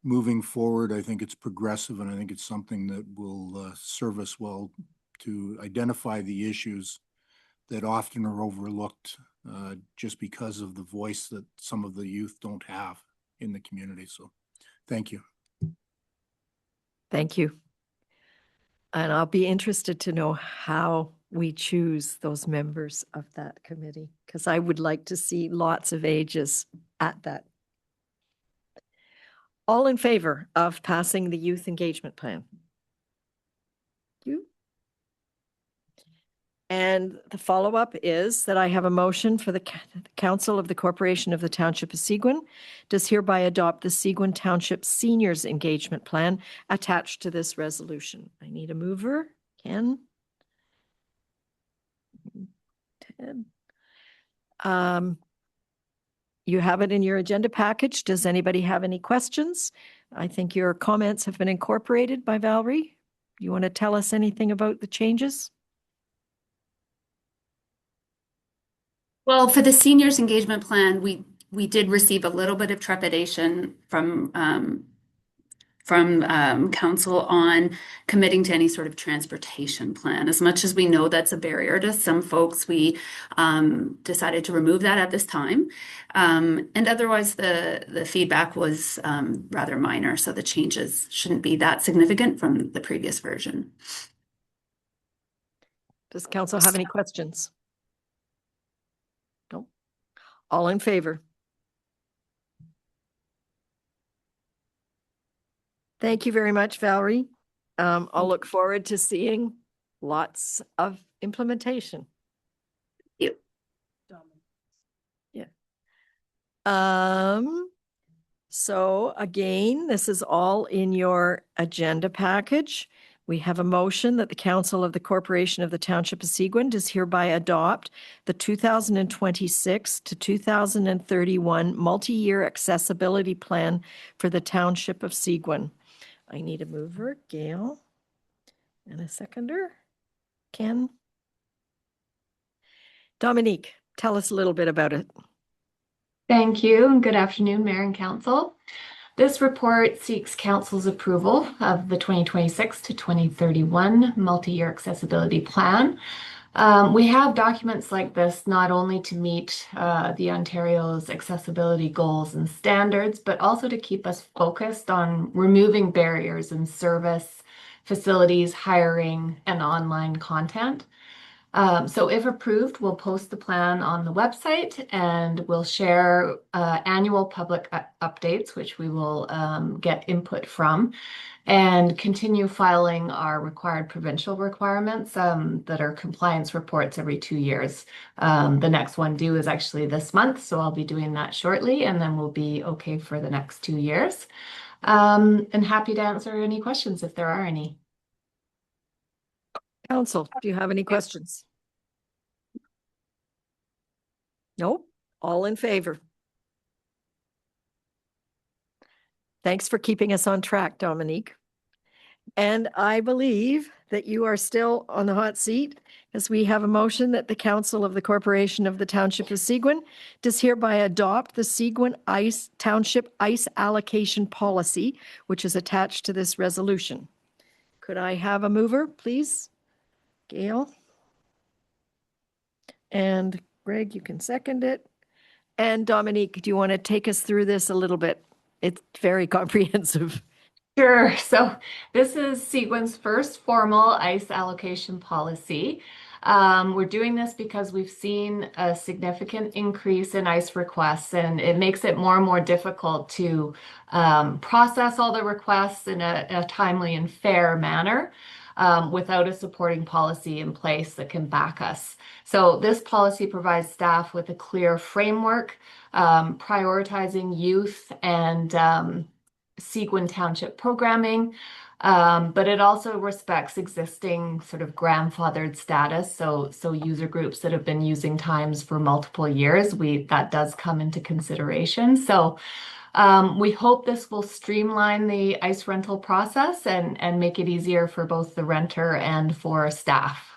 moving forward, I think it's progressive, and I think it's something that will serve us well to identify the issues that often are overlooked just because of the voice that some of the youth don't have in the community. So thank you. Thank you. And I'll be interested to know how we choose those members of that committee, because I would like to see lots of ages at that. All in favor of passing the youth engagement plan? You. And the follow-up is that I have a motion for the Council of the Corporation of the Township of Seguin does hereby adopt the Seguin Township Seniors Engagement Plan attached to this resolution. I need a mover. Ken? Ted? You have it in your agenda package. Does anybody have any questions? I think your comments have been incorporated by Valerie. You want to tell us anything about the changes? Well, for the seniors engagement plan, we did receive a little bit of trepidation from council on committing to any sort of transportation plan. As much as we know that's a barrier to some folks, we decided to remove that at this time. And otherwise, the feedback was rather minor, so the changes shouldn't be that significant from the previous version. Does council have any questions? No. All in favor? Thank you very much, Valerie. I'll look forward to seeing lots of implementation. Yep. Yeah. So again, this is all in your agenda package. We have a motion that the Council of the Corporation of the Township of Seguin does hereby adopt the 2026 to 2031 multi-year accessibility plan for the Township of Seguin. I need a mover, Gail, and a seconder, Ken. Dominique, tell us a little bit about it. Thank you, and good afternoon, Mayor and Council. This report seeks Council's approval of the 2026 to 2031 multi-year accessibility plan. We have documents like this not only to meet the Ontario's accessibility goals and standards, but also to keep us focused on removing barriers in service, facilities, hiring, and online content. So if approved, we'll post the plan on the website and we'll share annual public updates, which we will get input from, and continue filing our required provincial requirements that are compliance reports every 2 years. The next one due is actually this month, so I'll be doing that shortly, and then we'll be okay for the next 2 years. And happy to answer any questions if there are any. Council, do you have any questions? Nope. All in favor? Thanks for keeping us on track, Dominique. And I believe that you are still on the hot seat, as we have a motion that the Council of the Corporation of the Township of Seguin does hereby adopt the Seguin Township Ice Allocation Policy, which is attached to this resolution. Could I have a mover, please? Gail? And Greg, you can second it. And Dominique, do you want to take us through this a little bit? It's very comprehensive. Sure. So this is Seguin's first formal ice allocation policy. We're doing this because we've seen a significant increase in ice requests, and it makes it more and more difficult to process all the requests in a timely and fair manner without a supporting policy in place that can back us. So this policy provides staff with a clear framework, prioritizing youth and Seguin Township programming, But it also respects existing sort of grandfathered status. So user groups that have been using times for multiple years, that does come into consideration. So we hope this will streamline the ice rental process and make it easier for both the renter and for staff.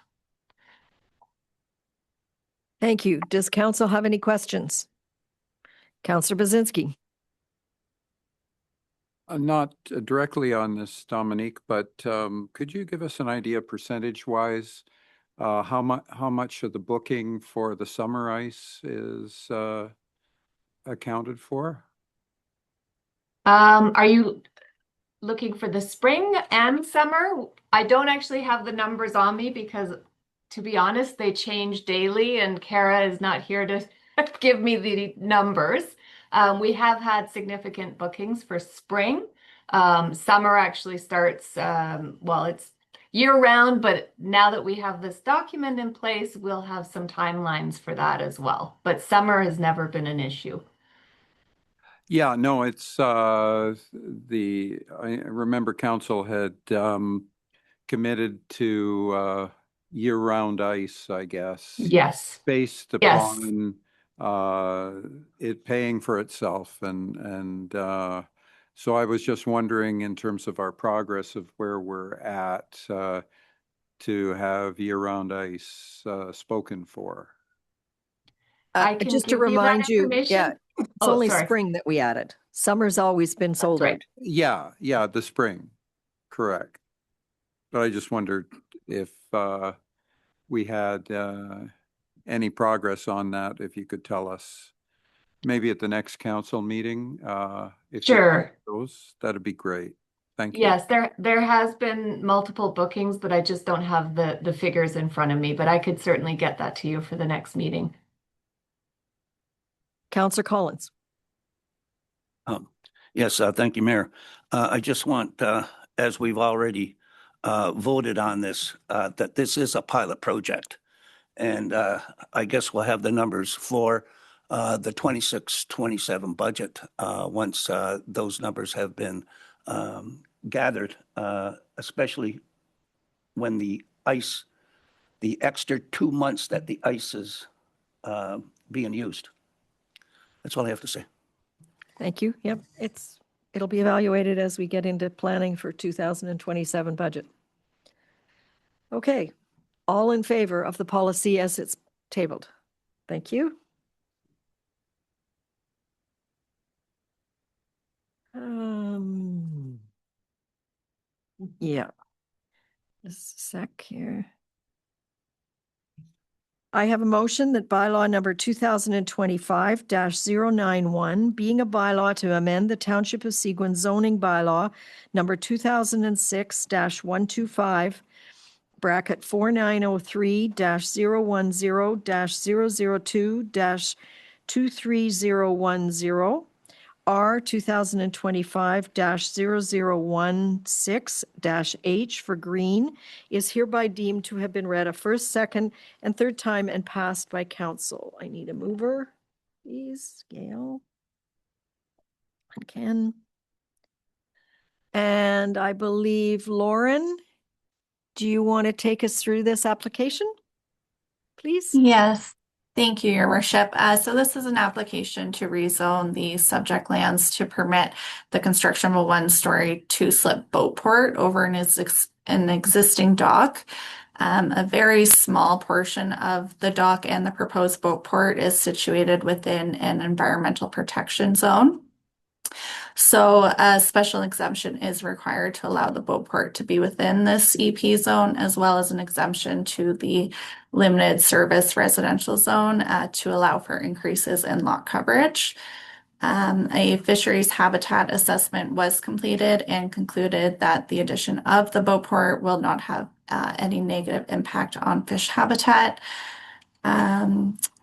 Thank you. Does council have any questions? Councillor Bazinski. Not directly on this, Dominique, but could you give us an idea percentage-wise how much of the booking for the summer ice is accounted for? Are you looking for the spring and summer? I don't actually have the numbers on me because, to be honest, they change daily, and Kara is not here to give me the numbers. We have had significant bookings for spring. Summer actually starts, it's year round, but now that we have this document in place, we'll have some timelines for that as well. But summer has never been an issue. Yeah, no, it's I remember council had committed to year-round ice, I guess. Yes. Based Yes. upon it paying for itself. And so I was just wondering, in terms of our progress of where we're at, to have year-round ice spoken for. I can Just to give you that remind you, information. yeah, it's Oh, only sorry. spring that we added. Summer's always been sold right. out. Yeah, the spring, correct. But I just wondered if we had any progress on that, if you could tell us, maybe at the next council meeting, if Sure. those, that'd be great. Thank you. Yes, there has been multiple bookings, but I just don't have the figures in front of me, but I could certainly get that to you for the next meeting. Councillor Collins. Yes, thank you, Mayor. I just want, as we've already voted on this, that this is a pilot project. And I guess we'll have the numbers for the 26-27 budget once those numbers have been gathered, especially when the extra 2 months that the ice is being used. That's all I have to say. Thank you. Yep, it'll be evaluated as we get into planning for 2027 budget. Okay, all in favor of the policy as it's tabled? Thank you. Yeah. Just a sec here. I have a motion that bylaw number 2025-091, being a bylaw to amend the Township of Seguin zoning bylaw number 2006-125, bracket 4903-010-002-23010, R 2025-0016-H for green is hereby deemed to have been read a first, second, and third time and passed by council. I need a mover, please. Gail and Ken. And I believe Lauren, do you want to take us through this application, please? Yes. Thank you, Your Worship. So this is an application to rezone the subject lands to permit the construction of a one-story two-slip boat port over an existing dock. A very small portion of the dock and the proposed boat port is situated within an environmental protection zone. So a special exemption is required to allow the boat port to be within this EP zone, as well as an exemption to the limited service residential zone to allow for increases in lot coverage. A fisheries habitat assessment was completed and concluded that the addition of the boat port will not have any negative impact on fish habitat.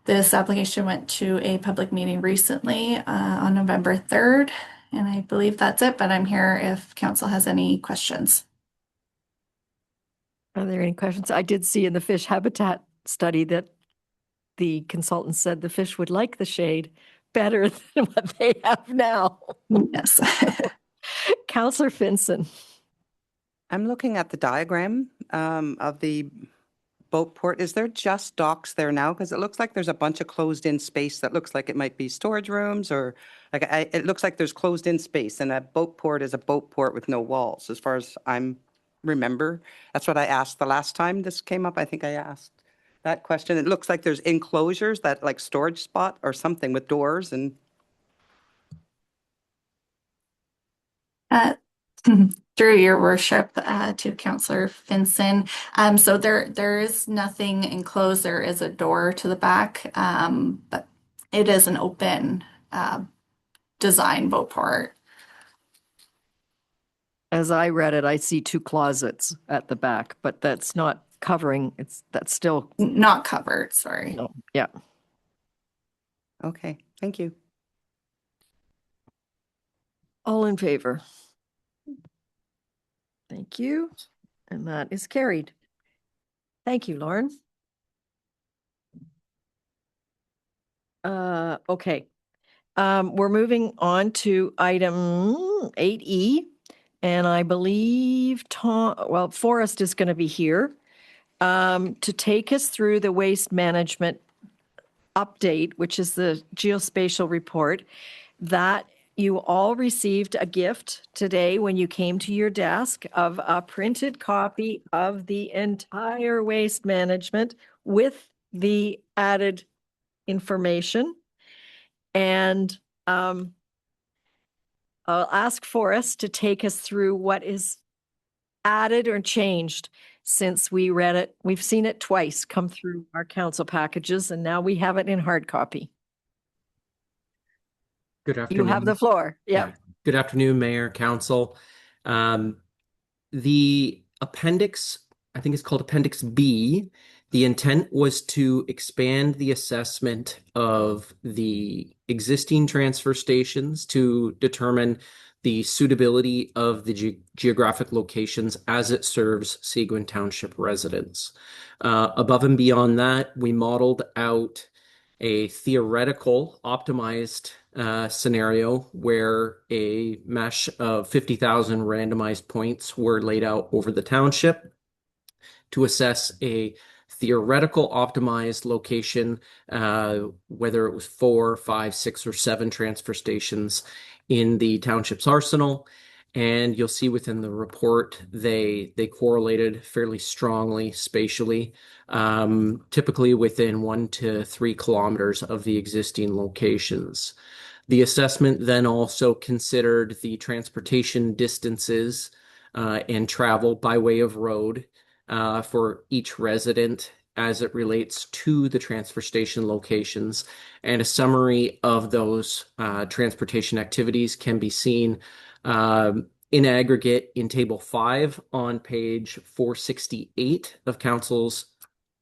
This application went to a public meeting recently on November 3rd. And I believe that's it, but I'm here if council has any questions. Are there any questions? I did see in the fish habitat study that the consultant said the fish would like the shade better than what they have now. Yes. Councillor Finson. I'm looking at the diagram of the boat port. Is there just docks there now? Because it looks like there's a bunch of closed-in space that looks like it might be storage rooms or like it looks like there's closed-in space, and a boat port is a boat port with no walls, as far as I'm remember. That's what I asked the last time this came up. I think I asked that question. It looks like there's enclosures, that like storage spot or something with doors and Uh, Through your worship, to Councillor Finson. So there is nothing enclosed. There is a door to the back, but it is an open design boat port. As I read it, I see 2 closets at the back, but that's not covering, that's still. Not covered, sorry. No, yeah. okay, thank you. All in favor? Thank you. And that is carried. Thank you, Lauren. Okay. We're moving on to item 8E. And I believe Forrest is going to be here to take us through the waste management update, which is the geospatial report that you all received a gift today when you came to your desk of a printed copy of the entire waste management with the added information. And I'll ask Forrest to take us through what is added or changed since we read it. We've seen it twice come through our council packages, and now we have it in hard copy. Good afternoon. You have the floor. Yep. Yeah. Good afternoon, Mayor, Council. The appendix, I think it's called Appendix B. The intent was to expand the assessment of the existing transfer stations to determine the suitability of the geographic locations as it serves Seguin Township residents. Above and beyond that, we modeled out a theoretical optimized scenario where a mesh of 50,000 randomized points were laid out over the township to assess a theoretical optimized location, whether it was 4, 5, 6, or 7 transfer stations in the township's arsenal. And you'll see within the report, they correlated fairly strongly spatially, typically within 1 to 3 kilometers of the existing locations. The assessment then also considered the transportation distances and travel by way of road for each resident as it relates to the transfer station locations. And a summary of those transportation activities can be seen in aggregate in Table 5 on page 468 of Council's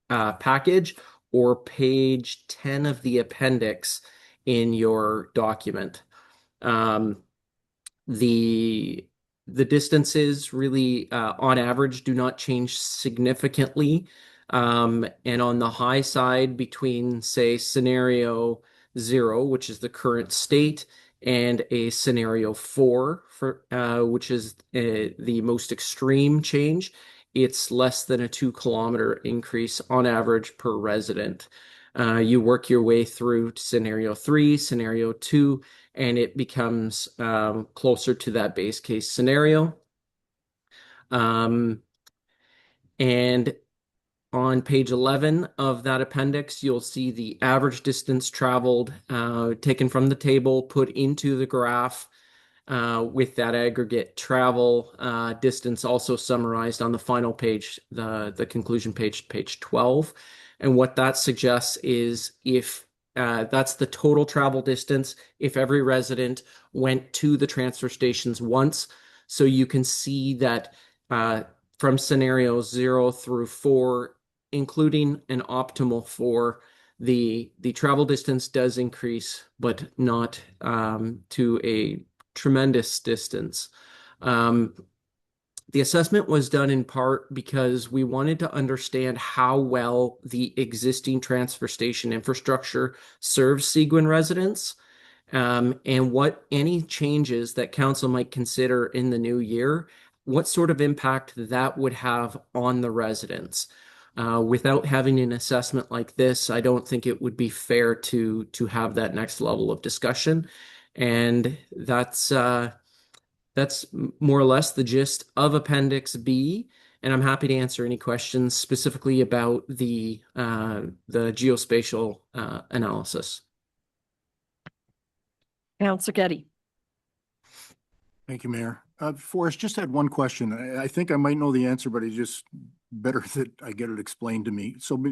package, or page 10 of the appendix in your document. The distances really, on average, do not change significantly. And on the high side, between, say, scenario 0, which is the current state, and a scenario 4, which is the most extreme change, it's less than a 2-kilometer increase on average per resident. You work your way through scenario 3, scenario 2, and it becomes closer to that base case scenario. And on page 11 of that appendix, you'll see the average distance traveled taken from the table, put into the graph with that aggregate travel distance also summarized on the final page, the conclusion page, page 12. And what that suggests is if that's the total travel distance, if every resident went to the transfer stations once. So you can see that from scenarios 0 through 4, including an optimal 4, the travel distance does increase, but not to a tremendous distance. The assessment was done in part because we wanted to understand how well the existing transfer station infrastructure serves Seguin residents, and what any changes that council might consider in the new year what sort of impact that would have on the residents. Without having an assessment like this, I don't think it would be fair to have that next level of discussion. And that's more or less the gist of Appendix B. And I'm happy to answer any questions specifically about the geospatial analysis. Councillor Getty. Thank you, Mayor. Forrest, just had one question. I think I might know the answer, but it's just better that I get it explained to me. So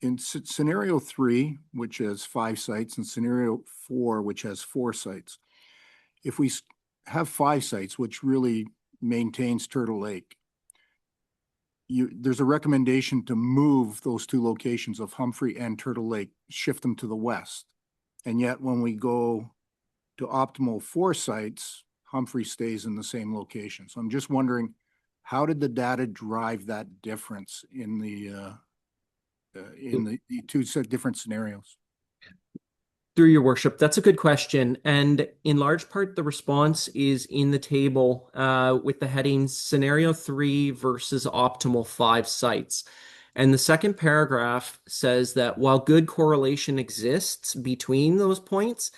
in scenario 3, which has 5 sites, and scenario 4, which has 4 sites, if we have 5 sites, which really maintains Turtle Lake, there's a recommendation to move those 2 locations of Humphrey and Turtle Lake, shift them to the west. And yet when we go to optimal 4 sites, Humphrey stays in the same location. So I'm just wondering, how did the data drive that difference in the 2 different scenarios? Through your worship, that's a good question. And in large part, the response is in the table with the heading Scenario 3 versus Optimal 5 sites. And the second paragraph says that while good correlation exists between those points,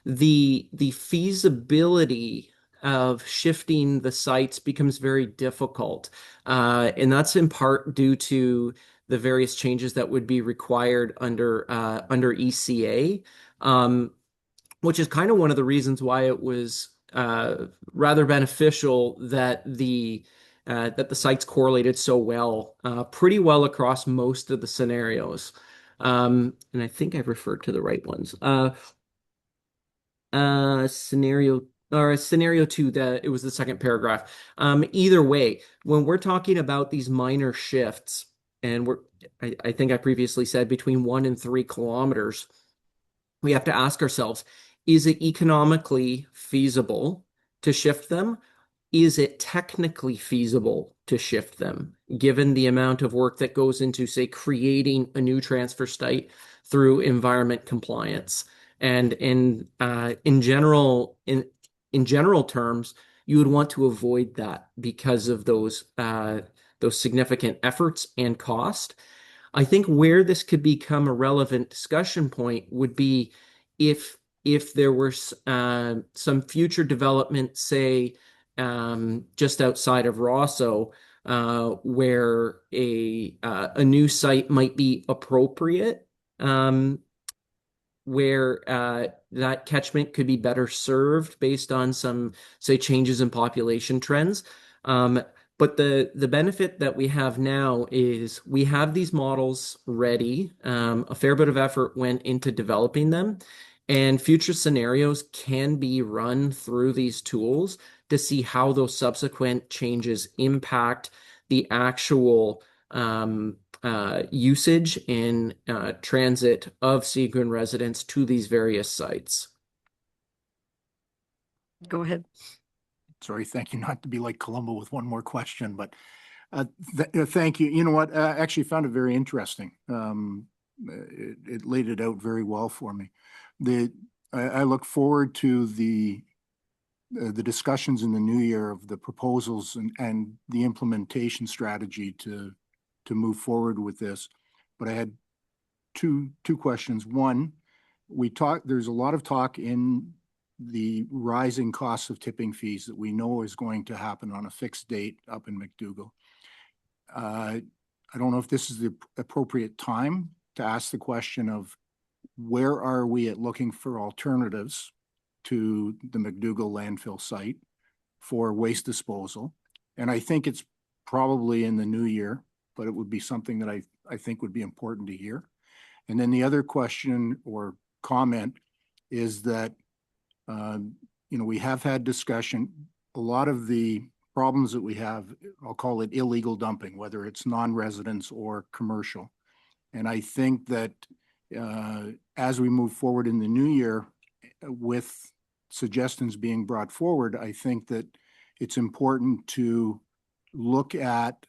the feasibility of shifting the sites becomes very difficult. And that's in part due to the various changes that would be required under ECA. Which is kind of one of the reasons why it was rather beneficial that the sites correlated so well, pretty well across most of the scenarios. And I think I've referred to the right ones. Scenario 2, it was the second paragraph. Either way, when we're talking about these minor shifts, and I think I previously said between 1 and 3 kilometers, we have to ask ourselves, is it economically feasible to shift them? Is it technically feasible to shift them, given the amount of work that goes into, say, creating a new transfer site through environment compliance? And in general terms, you would want to avoid that because of those significant efforts and cost. I think where this could become a relevant discussion point would be if there were some future development, say, just outside of Rosso, where a new site might be appropriate, where that catchment could be better served based on some, say, changes in population trends. But the benefit that we have now is we have these models ready. A fair bit of effort went into developing them, and future scenarios can be run through these tools to see how those subsequent changes impact the actual usage and transit of Seguin residents to these various sites. Go ahead. Sorry, thank you. Not to be like Columbo with one more question, but thank you. You know what? I actually found it very interesting. It laid it out very well for me. I look forward to the discussions in the new year of the proposals and the implementation strategy to move forward with this. But I had two questions. One, there's a lot of talk in the rising costs of tipping fees that we know is going to happen on a fixed date up in McDougall. I don't know if this is the appropriate time to ask the question of where are we at looking for alternatives to the McDougall landfill site for waste disposal. And I think it's probably in the new year, but it would be something that I think would be important to hear. And then the other question or comment is that we have had discussion. A lot of the problems that we have, I'll call it illegal dumping, whether it's non-residents or commercial. And I think that as we move forward in the new year with suggestions being brought forward, I think that it's important to look at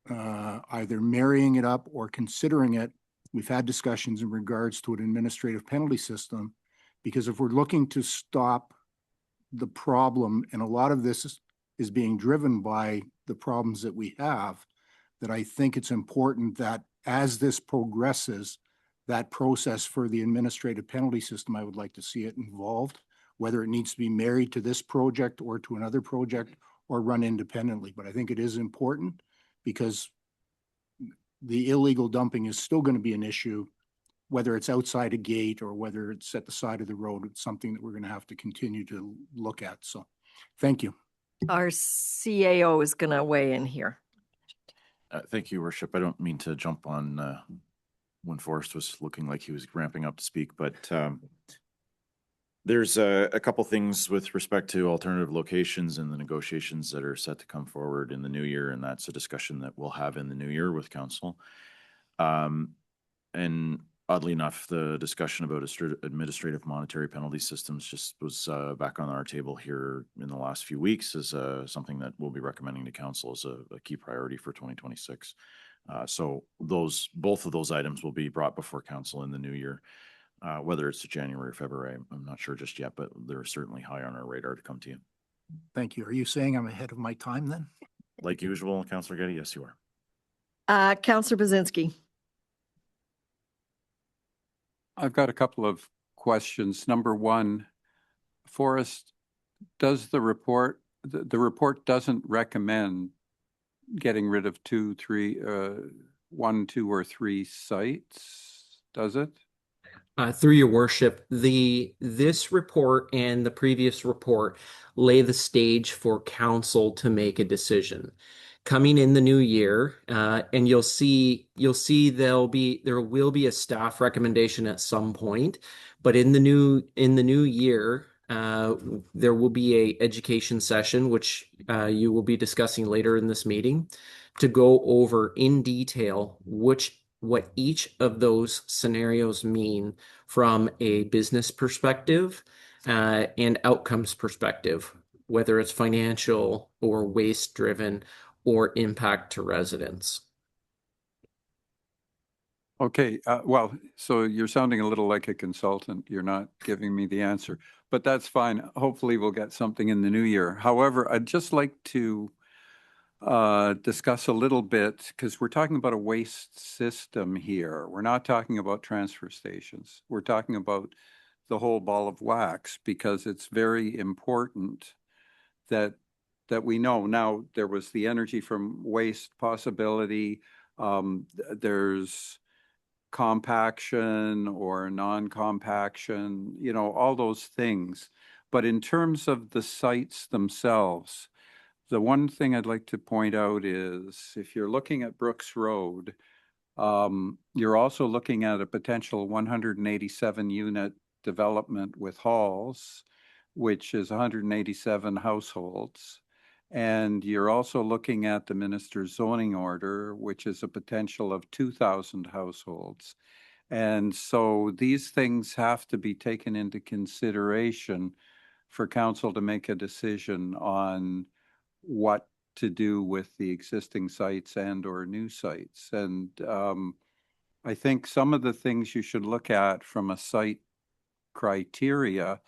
either marrying it up or considering it. We've had discussions in regards to an administrative penalty system, because if we're looking to stop the problem, and a lot of this is being driven by the problems that we have, that I think it's important that as this progresses, that process for the administrative penalty system, I would like to see it involved, whether it needs to be married to this project or to another project or run independently. But I think it is important because the illegal dumping is still going to be an issue, whether it's outside a gate or whether it's at the side of the road. It's something that we're going to have to continue to look at. So thank you. Our CAO is going to weigh in here. Thank you, Worship. I don't mean to jump on when Forrest was looking like he was ramping up to speak, but there's a couple things with respect to alternative locations and the negotiations that are set to come forward in the new year, and that's a discussion that we'll have in the new year with council. And oddly enough, the discussion about administrative monetary penalty systems just was back on our table here in the last few weeks as something that we'll be recommending to council as a key priority for 2026. So both of those items will be brought before council in the new year. Whether it's January or February, I'm not sure just yet, but they're certainly high on our radar to come to you. Thank you. Are you saying I'm ahead of my time then? Like usual, Councillor Getty, yes, you are. Councillor Bazinski. I've got a couple of questions. Number one, Forrest, does the report doesn't recommend getting rid of 1, 2, or 3 sites, does it? Through your worship, this report and the previous report lay the stage for council to make a decision. Coming in the new year, and you'll see there will be a staff recommendation at some point, but in the new year, there will be a education session which you will be discussing later in this meeting to go over in detail what each of those scenarios mean from a business perspective and outcomes perspective, whether it's financial or waste driven or impact to residents. Okay, well, so you're sounding a little like a consultant. You're not giving me the answer, but that's fine. Hopefully we'll get something in the new year. However, I'd just like to discuss a little bit, because we're talking about a waste system here. We're not talking about transfer stations. We're talking about the whole ball of wax, because it's very important that we know. Now, there was the energy from waste possibility. There's compaction or non-compaction, all those things. But in terms of the sites themselves, the one thing I'd like to point out is if you're looking at Brooks Road, you're also looking at a potential 187 unit development with halls, which is 187 households. And you're also looking at the minister's zoning order, which is a potential of 2,000 households. And so these things have to be taken into consideration for council to make a decision on what to do with the existing sites and or new sites. And I think some of the things you should look at from a site criteria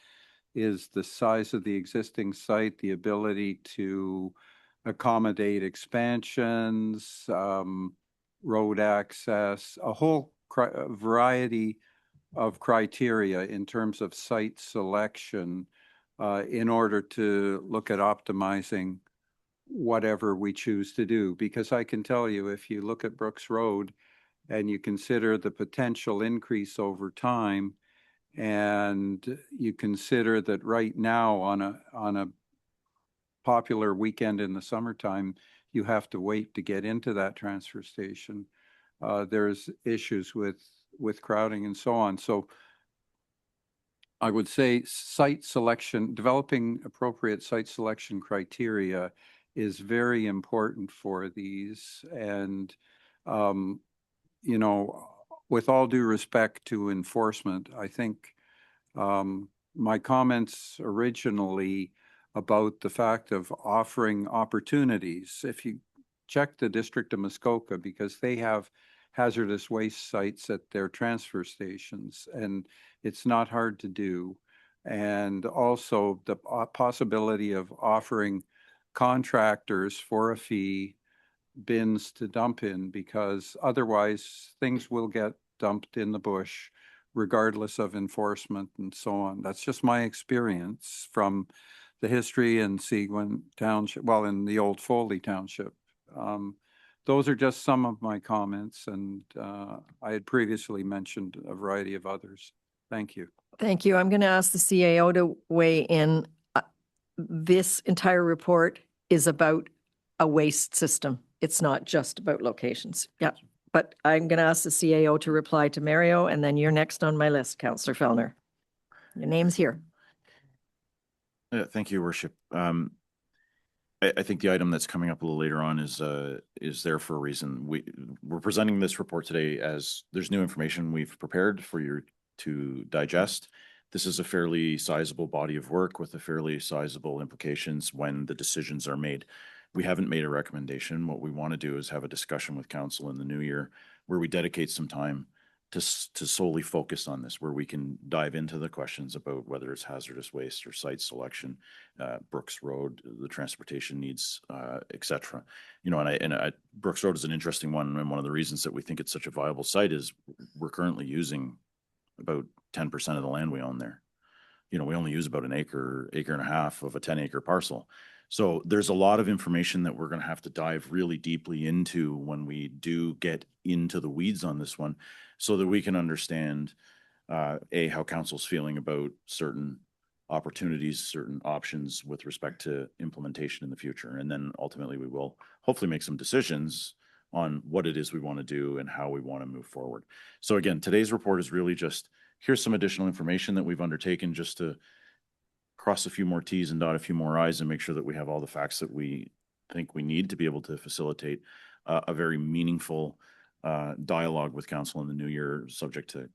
is the size of the existing site, the ability to accommodate expansions, road access, a whole variety of criteria in terms of site selection in order to look at optimizing whatever we choose to do. Because I can tell you, if you look at Brooks Road and you consider the potential increase over time, and you consider that right now on a popular weekend in the summertime, you have to wait to get into that transfer station. There's issues with crowding and so on. So I would say site selection, developing appropriate site selection criteria is very important for these. And, with all due respect to enforcement, I think my comments originally about the fact of offering opportunities, if you check the District of Muskoka, because they have hazardous waste sites at their transfer stations, and it's not hard to do. And also the possibility of offering contractors for a fee bins to dump in, because otherwise things will get dumped in the bush regardless of enforcement and so on. That's just my experience from the history in Seguin Township, well, in the old Foley Township. Those are just some of my comments, and I had previously mentioned a variety of others. Thank you. Thank you. I'm going to ask the CAO to weigh in. This entire report is about a waste system. It's not just about locations. Yeah. But I'm going to ask the CAO to reply to Mario, and then you're next on my list, Councillor Fellner. Your name's here. Thank you, Worship. I think the item that's coming up a little later on is there for a reason. We're presenting this report today as there's new information we've prepared for you to digest. This is a fairly sizable body of work with a fairly sizable implications when the decisions are made. We haven't made a recommendation. What we want to do is have a discussion with council in the new year where we dedicate some time to solely focus on this, where we can dive into the questions about whether it's hazardous waste or site selection, Brooks Road, the transportation needs, etc. You know, and Brooks Road is an interesting one, and one of the reasons that we think it's such a viable site is we're currently using about 10% of the land we own there. You know, we only use about an acre and a half of a 10-acre parcel. So there's a lot of information that we're going to have to dive really deeply into when we do get into the weeds on this one, so that we can understand, how council's feeling about certain opportunities, certain options with respect to implementation in the future. And then ultimately we will hopefully make some decisions on what it is we want to do and how we want to move forward. So again, today's report is really just, here's some additional information that we've undertaken just to cross a few more T's and dot a few more I's and make sure that we have all the facts that we think we need to be able to facilitate a very meaningful dialogue with council in the new year, subject to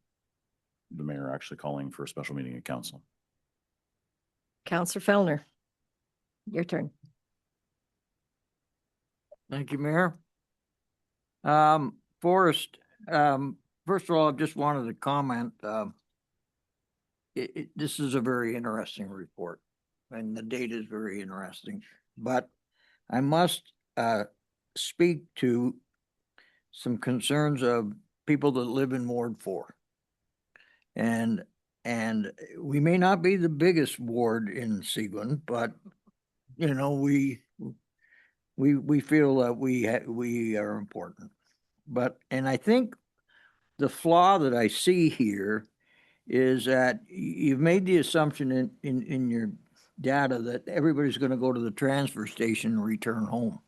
the mayor actually calling for a special meeting of council. Councillor Fellner, your turn. Thank you, Mayor. Forrest, first of all, I just wanted to comment, this is a very interesting report, and the data is very interesting, but I must speak to some concerns of people that live in Ward 4. And we may not be the biggest ward in Seguin, but you know, we feel that we are important. And I think the flaw that I see here is that you've made the assumption in your data that everybody's going to go to the transfer station and return home.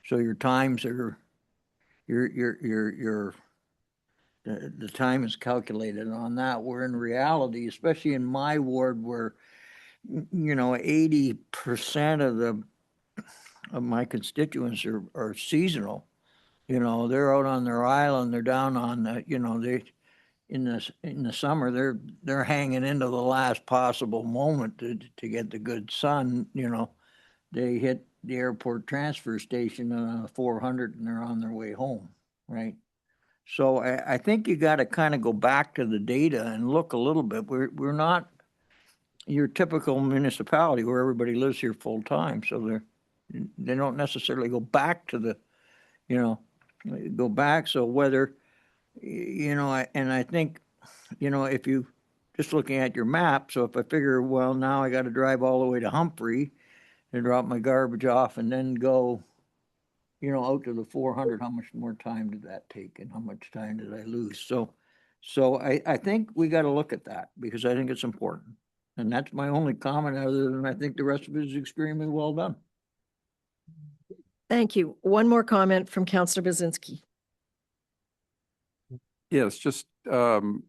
So your times are the time is calculated on that, where in reality, especially in my ward where, you know, 80% of my constituents are seasonal. You know, they're out on their island, they're down on you know, in the summer they're hanging into the last possible moment to get the good sun. You know, they hit the airport transfer station on a 400 and they're on their way home, right? So I think you got to kind of go back to the data and look a little bit. We're not your typical municipality where everybody lives here full time, so they don't necessarily go back to the, you know, go back. So whether, you know, I think, you know, if you just looking at your map, so if I figure, well, now I got to drive all the way to Humphrey and drop my garbage off and then go, you know, out to the 400, how much more time did that take and how much time did I lose? So I think we got to look at that because I think it's important. And that's my only comment, other than I think the rest of it is extremely well done. Thank you. One more comment from Councillor Bazinski. Yes, just to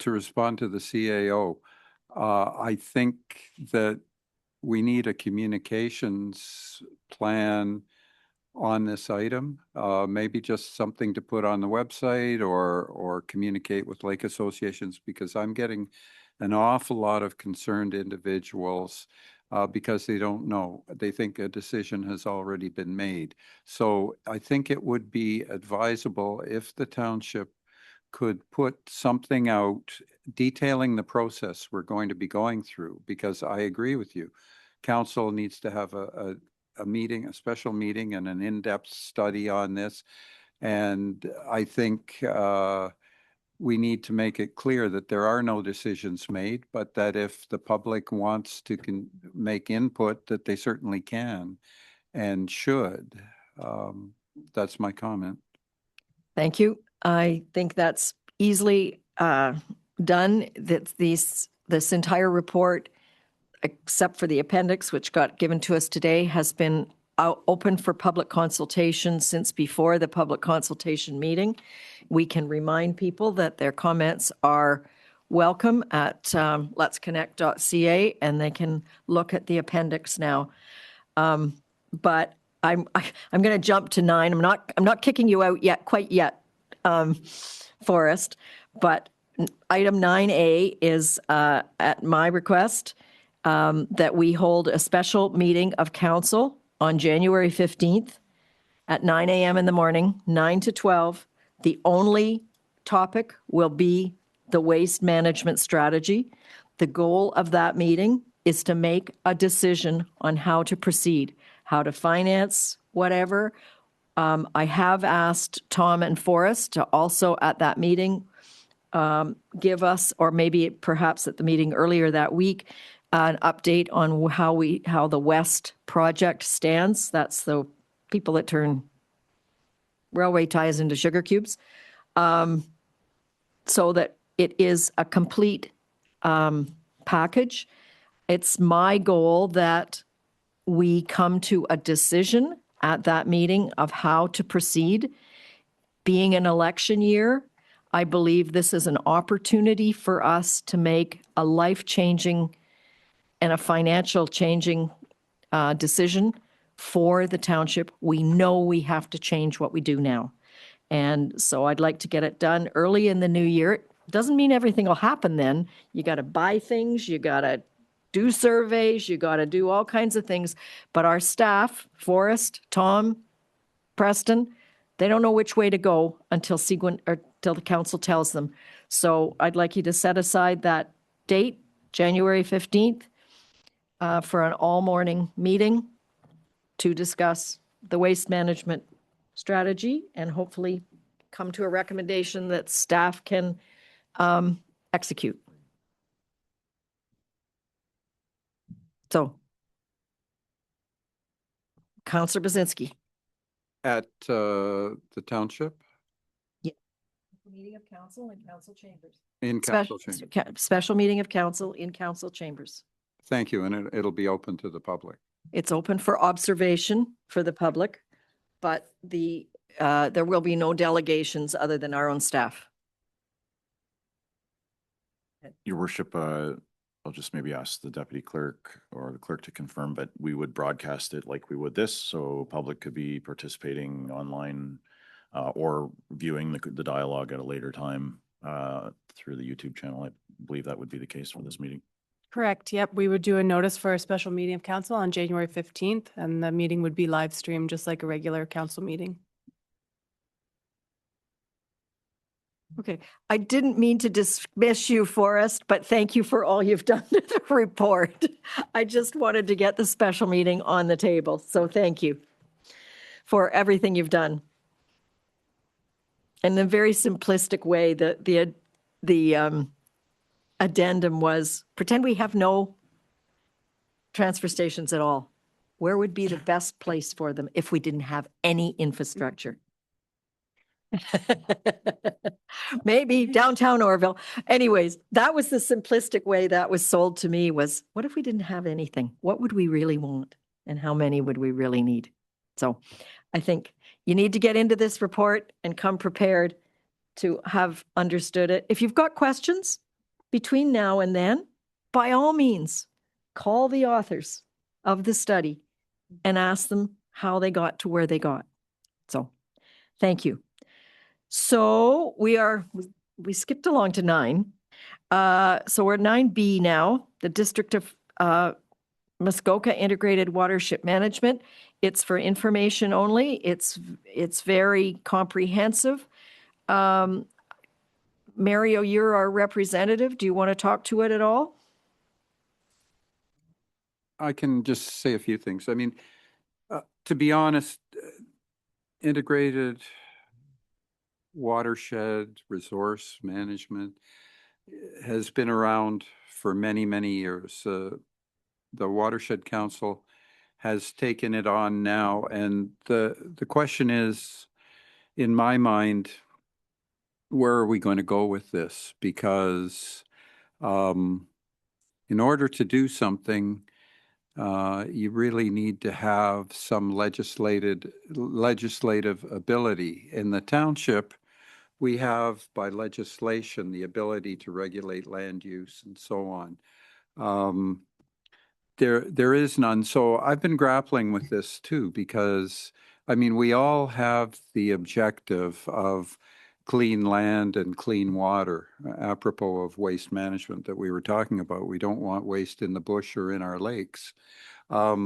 respond to the CAO, I think that we need a communications plan on this item, maybe just something to put on the website or communicate with lake associations, because I'm getting an awful lot of concerned individuals because they don't know. They think a decision has already been made. So I think it would be advisable if the township could put something out detailing the process we're going to be going through, because I agree with you. council needs to have a meeting, a special meeting and an in-depth study on this. And I think we need to make it clear that there are no decisions made, but that if the public wants to make input, that they certainly can and should. That's my comment. Thank you. I think that's easily done. That this entire report, except for the appendix, which got given to us today, has been open for public consultation since before the public consultation meeting. We can remind people that their comments are welcome at letsconnect.ca, and they can look at the appendix now. But I'm going to jump to 9. I'm not kicking you out yet, quite yet, Forrest. But item 9A is at my request that we hold a special meeting of council on January 15th at 9 a.m. in the morning, 9 to 12. The only topic will be the waste management strategy. The goal of that meeting is to make a decision on how to proceed, how to finance, whatever. I have asked Tom and Forrest to also at that meeting give us, or maybe perhaps at the meeting earlier that week, an update on how the West project stands. That's the people that turn railway ties into sugar cubes, so that it is a complete package. It's my goal that we come to a decision at that meeting of how to proceed. Being an election year, I believe this is an opportunity for us to make a life-changing and a financial changing decision for the township. We know we have to change what we do now. And so I'd like to get it done early in the new year. It doesn't mean everything will happen then. You got to buy things, you got to do surveys, you got to do all kinds of things. But our staff, Forrest, Tom, Preston, they don't know which way to go until Seguin or till the council tells them. So I'd like you to set aside that date, January 15th, for an all-morning meeting to discuss the waste management strategy and hopefully come to a recommendation that staff can execute. So, Councillor Bazinski. At the township? Yeah. Meeting of council in council chambers. In council chambers. Special meeting of council in council chambers. Thank you, and it'll be open to the public. It's open for observation for the public, but there will be no delegations other than our own staff. Your worship, I'll just maybe ask the deputy clerk or the clerk to confirm, but we would broadcast it like we would this, so public could be participating online or viewing the dialogue at a later time through the YouTube channel. I believe that would be the case for this meeting. Correct. Yep. We would do a notice for a special meeting of council on January 15th, and the meeting would be live streamed just like a regular council meeting. Okay. I didn't mean to dismiss you, Forrest, but thank you for all you've done to the report. I just wanted to get the special meeting on the table. So thank you for everything you've done. In a very simplistic way, the addendum was, pretend we have no transfer stations at all. Where would be the best place for them if we didn't have any infrastructure? Maybe downtown Orville. Anyways, that was the simplistic way that was sold to me, was what if we didn't have anything? What would we really want? And how many would we really need? So I think you need to get into this report and come prepared to have understood it. If you've got questions between now and then, by all means, call the authors of the study and ask them how they got to where they got. So thank you. So we skipped along to 9. So we're 9B now, the District of Muskoka Integrated Watership Management. It's for information only. It's very comprehensive. Mario, you're our representative. Do you want to talk to it at all? I can just say a few things. I mean, to be honest, integrated watershed resource management has been around for many, many years. The Watershed Council has taken it on now, and the question is, in my mind, where are we going to go with this? Because in order to do something, you really need to have some legislative ability. In the township, we have by legislation the ability to regulate land use and so on. There is none. So I've been grappling with this too, because I mean, we all have the objective of clean land and clean water, apropos of waste management that we were talking about. We don't want waste in the bush or in our lakes. But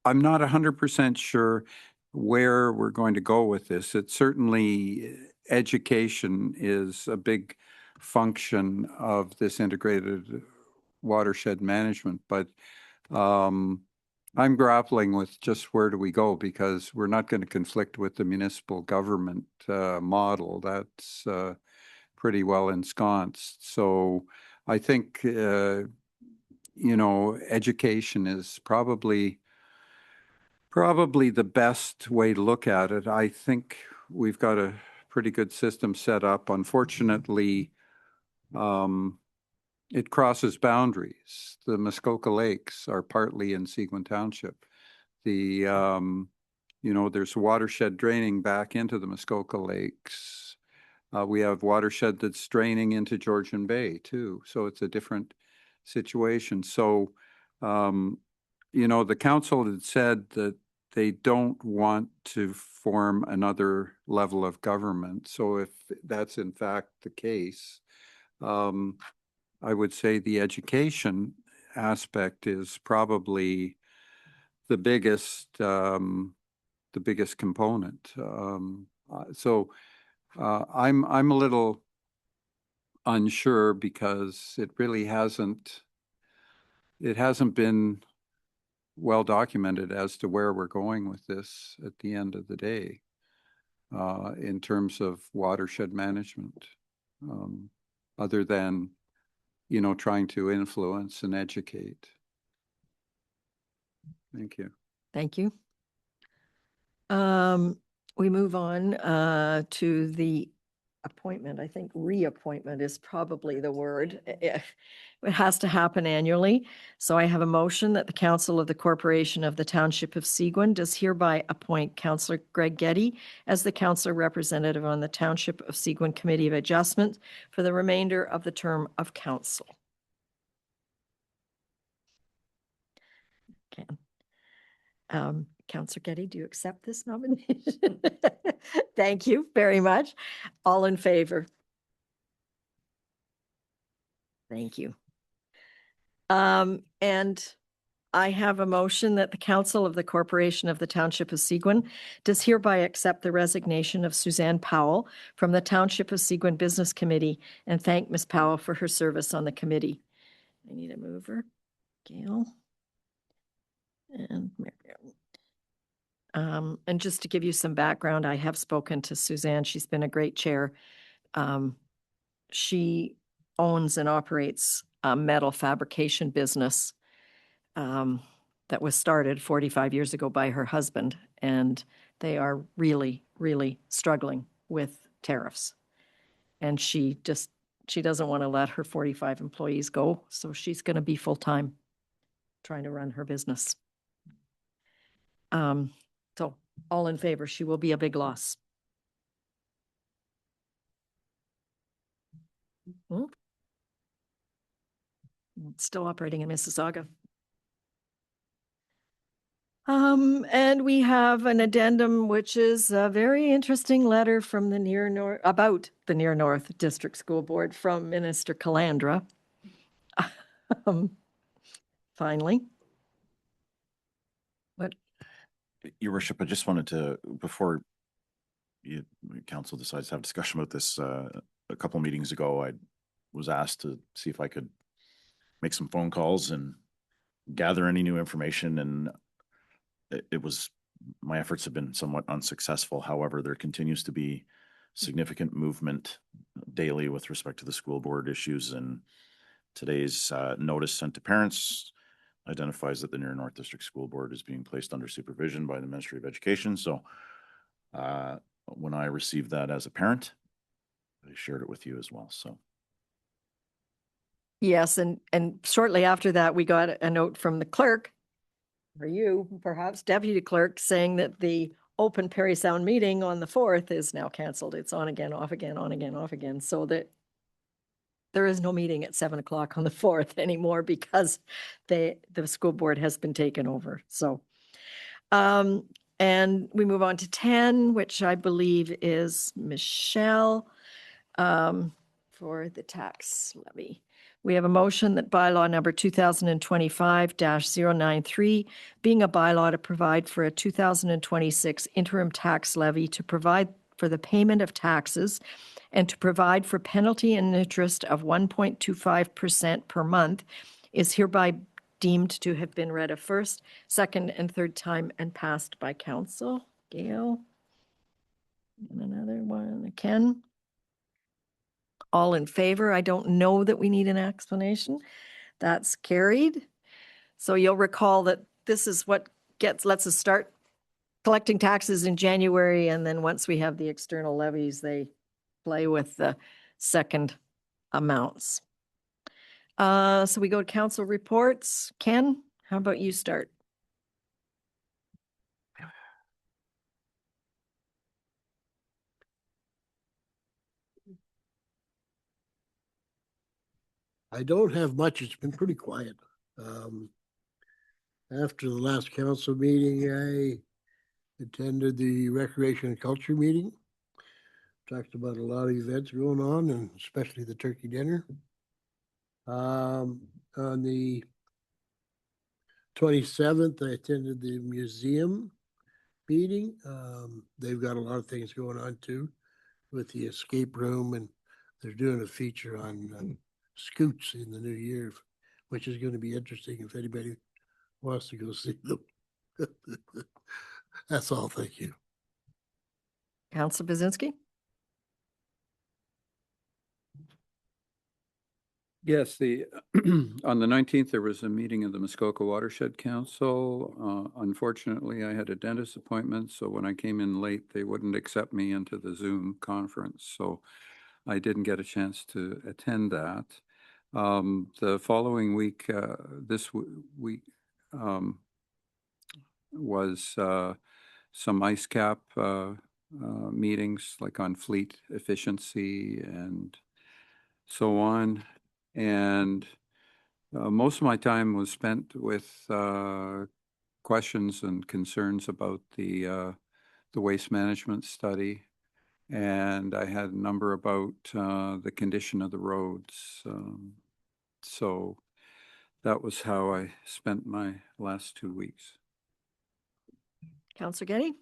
I'm not 100% sure where we're going to go with this. It certainly, education is a big function of this integrated watershed management, but I'm grappling with just where do we go, because we're not going to conflict with the municipal government model. That's pretty well ensconced. So I think, education is probably the best way to look at it. I think we've got a pretty good system set up. Unfortunately, it crosses boundaries. The Muskoka Lakes are partly in Seguin Township. There's watershed draining back into the Muskoka Lakes. We have watershed that's draining into Georgian Bay too. So it's a different situation. So, the council had said that they don't want to form another level of government. So if that's in fact the case, I would say the education aspect is probably the biggest component. I'm a little unsure, because it really hasn't been well documented as to where we're going with this at the end of the day, in terms of watershed management, other than trying to influence and educate. Thank you. Thank you. We move on to the appointment. I think reappointment is probably the word. It has to happen annually. So I have a motion that the Council of the Corporation of the Township of Seguin does hereby appoint Councillor Greg Getty as the councillor representative on the Township of Seguin Committee of Adjustment for the remainder of the term of council. Councillor Getty, do you accept this nomination? Thank you very much. All in favor? Thank you. And I have a motion that the Council of the Corporation of the Township of Seguin does hereby accept the resignation of Suzanne Powell from the Township of Seguin Business Committee and thank Ms. Powell for her service on the committee. I need a mover. Gail. And Marion. And just to give you some background, I have spoken to Suzanne. She's been a great chair. She owns and operates a metal fabrication business that was started 45 years ago by her husband. And they are really, really struggling with tariffs. And she doesn't want to let her 45 employees go. So she's going to be full-time trying to run her business. So all in favor, she will be a big loss. It's still operating in Mississauga. And we have an addendum, which is a very interesting letter from the Near North about the Near North District School Board from Minister Calandra. Finally. What? Your Worship, I just wanted to, before council decides to have a discussion about this, a couple of meetings ago, I was asked to see if I could make some phone calls and gather any new information, and my efforts have been somewhat unsuccessful. However, there continues to be significant movement daily with respect to the school board issues, and today's notice sent to parents identifies that the Near North District School Board is being placed under supervision by the Ministry of Education. So when I received that as a parent, I shared it with you as well. So Yes, and shortly after that, we got a note from the clerk, or you, perhaps deputy clerk, saying that the open Perry Sound meeting on the 4th is now canceled. It's on again, off again, on again, off again, so that there is no meeting at 7 o'clock on the 4th anymore because the school board has been taken over. So, and we move on to 10, which I believe is Michelle, for the tax levy. We have a motion that bylaw number 2025-093, being a bylaw to provide for a 2026 interim tax levy to provide for the payment of taxes and to provide for penalty and interest of 1.25% per month, is hereby deemed to have been read a first, second, and third time and passed by council. Gail? And another one, Ken? All in favor? I don't know that we need an explanation. That's carried. So you'll recall that this is what lets us start collecting taxes in January, and then once we have the external levies, they play with the second amounts. So we go to council reports. Ken, how about you start? I don't have much. It's been pretty quiet. After the last council meeting, I attended the Recreation and Culture meeting. Talked about a lot of events going on, and especially the turkey dinner. On the 27th, I attended the museum meeting. They've got a lot of things going on too with the escape room, and they're doing a feature on scoots in the new year, which is going to be interesting if anybody wants to go see them. That's all. Thank you. Councilor Bazinski? Yes, on the 19th, there was a meeting of the Muskoka Watershed Council. Unfortunately, I had a dentist appointment, so when I came in late, they wouldn't accept me into the Zoom conference. So I didn't get a chance to attend that. The following week, this week, was some ice cap meetings, like on fleet efficiency and so on. And most of my time was spent with questions and concerns about the waste management study. And I had a number about the condition of the roads. So that was how I spent my last 2 weeks. Councilor Getty?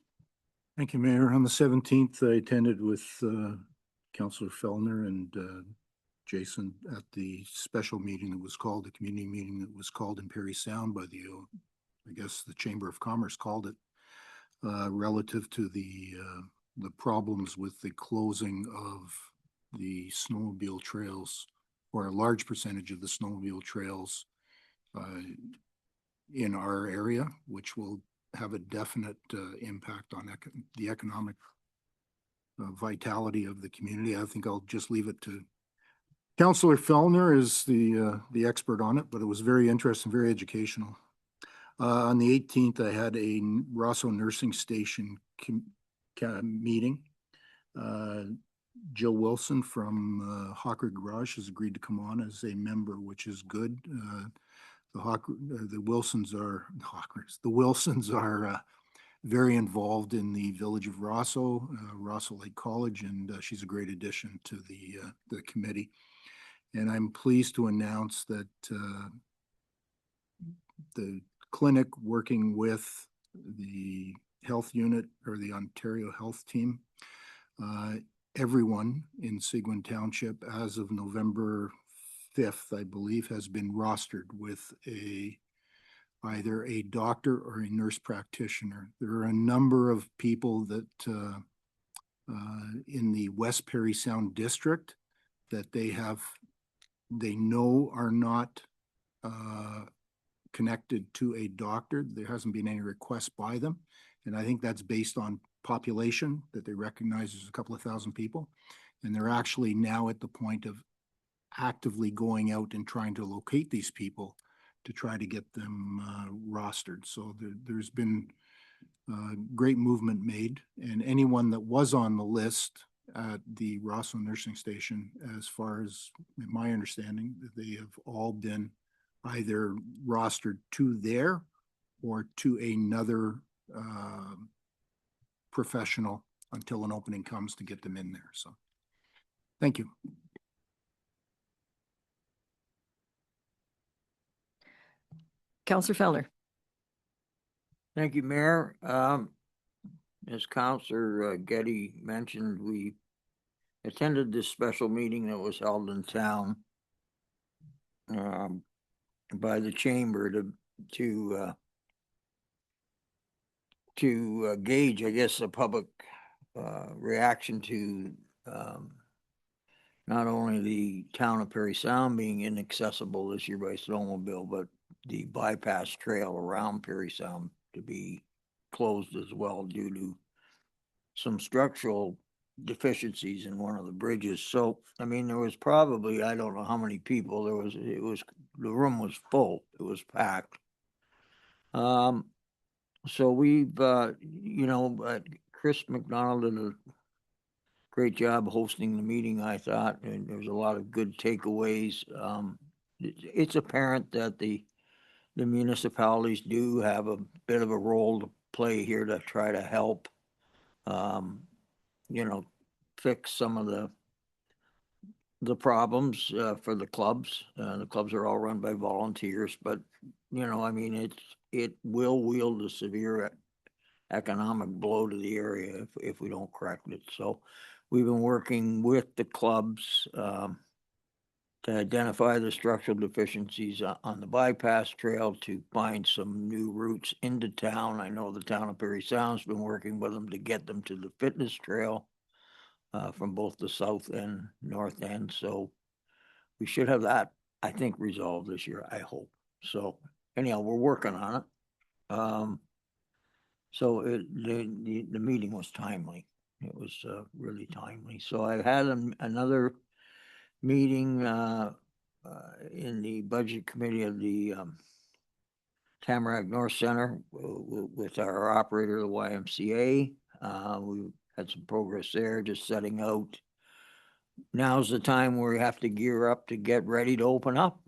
Thank you, Mayor. On the 17th, I attended with Councilor Fellner and Jason at the special meeting that was called, the community meeting that was called in Perry Sound by the, I guess the Chamber of Commerce called it, relative to the problems with the closing of the snowmobile trails, or a large percentage of the snowmobile trails in our area, which will have a definite impact on the economic vitality of the community. I think I'll just leave it to Councillor Fellner is the expert on it, but it was very interesting, very educational. On the 18th, I had a Rosso Nursing Station meeting. Jill Wilson from Hawker Garage has agreed to come on as a member, which is good. The Wilsons are very involved in the village of Rosso, Rosso Lake College, and she's a great addition to the committee. And I'm pleased to announce that the clinic, working with the health unit or the Ontario Health Team, everyone in Seguin Township as of November 5th, I believe, has been rostered with a either a doctor or a nurse practitioner. There are a number of people that in the West Perry Sound District that they know are not connected to a doctor. There hasn't been any requests by them. And I think that's based on population that they recognize as a couple of thousand people. And they're actually now at the point of actively going out and trying to locate these people to try to get them rostered. So there's been great movement made, and anyone that was on the list at the Rossland Nursing Station, as far as my understanding, they have all been either rostered to there or to another professional until an opening comes to get them in there. So thank you. Councillor Fellner. Thank you, Mayor. As Councillor Getty mentioned, we attended this special meeting that was held in town by the chamber to gauge, I guess, the public reaction to not only the town of Perry Sound being inaccessible this year by snowmobile, but the bypass trail around Perry Sound to be closed as well due to some structural deficiencies in one of the bridges. So, I mean, there was probably, I don't know how many people there was, the room was full, it was packed. So we've, Chris McDonald did a great job hosting the meeting, I thought, and there was a lot of good takeaways. It's apparent that the municipalities do have a bit of a role to play here to try to help, fix some of the problems for the clubs. The clubs are all run by volunteers, but I mean, it will wield a severe economic blow to the area if we don't correct it. So we've been working with the clubs to identify the structural deficiencies on the bypass trail to find some new routes into town. I know the town of Perry Sound's been working with them to get them to the fitness trail from both the south and north end. So we should have that, I think, resolved this year, I hope. So anyhow, we're working on it. So the meeting was timely. It was really timely. So I had another meeting in the budget committee of the Tamarack North Center with our operator, the YMCA. We had some progress there, just setting out. Now's the time where we have to gear up to get ready to open up.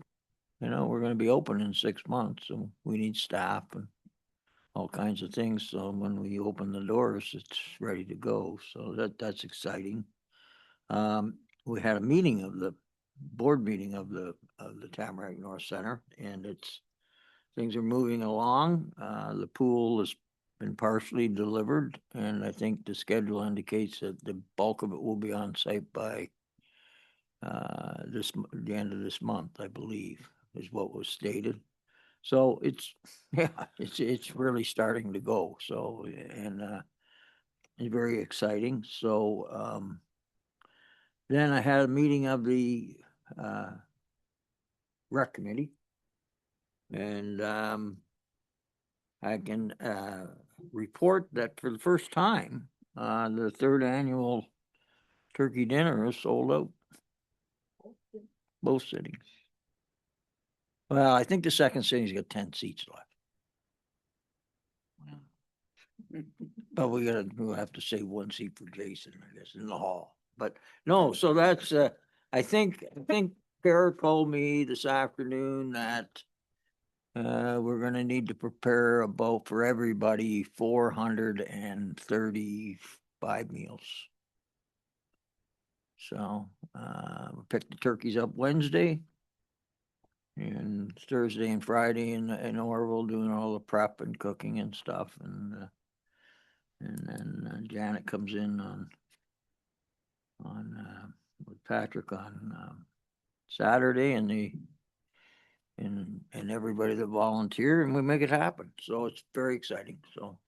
We're going to be open in 6 months, so we need staff and all kinds of things. So when we open the doors, it's ready to go. So that's exciting. We had a meeting of the board meeting of the Tamarack North Center, and things are moving along. The pool has been partially delivered, and I think the schedule indicates that the bulk of it will be on site by the end of this month, I believe, is what was stated. So it's really starting to go. So, and it's very exciting. So then I had a meeting of the rec committee, and I can report that for the first time, the third annual turkey dinner is sold out. Both sittings. Well, I think the second sitting's got 10 seats left. But we'll have to save one seat for Jason, I guess, in the hall. But no, so that's I think Kara told me this afternoon that we're gonna need to prepare about for everybody 435 meals. So we picked the turkeys up Wednesday, and Thursday and Friday in Orville doing all the prep and cooking and stuff, and then Janet comes in on with Patrick on Saturday, and and everybody that volunteered, and we make it happen. So it's very exciting. So,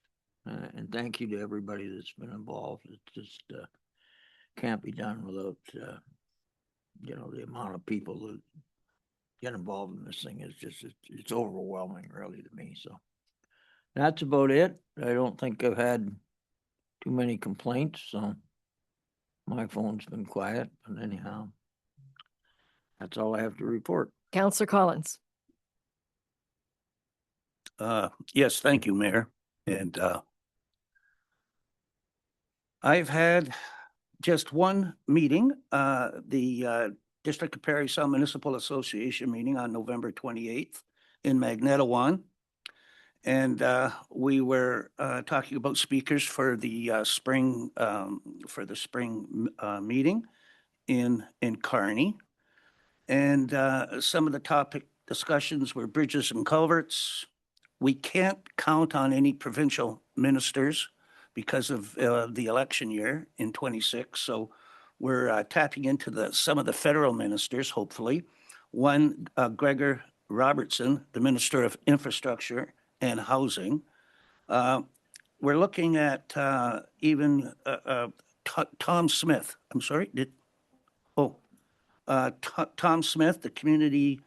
and thank you to everybody that's been involved. It just can't be done without, the amount of people that get involved in this thing is just, it's overwhelming really to me. So that's about it. I don't think I've had too many complaints, so my phone's been quiet, but anyhow, that's all I have to report. Counselor Collins. Yes, thank you, Mayor. And I've had just one meeting, the District of Parry Sound Municipal Association meeting on November 28th in Magnetawan. And we were talking about speakers for the spring meeting in Kearney. And some of the topic discussions were bridges and culverts. We can't count on any provincial ministers because of the election year in 26. So we're tapping into some of the federal ministers, hopefully. One, Gregor Robertson, the Minister of Infrastructure and Housing. We're looking at even Tom Smith. I'm sorry, Tom Smith, the Community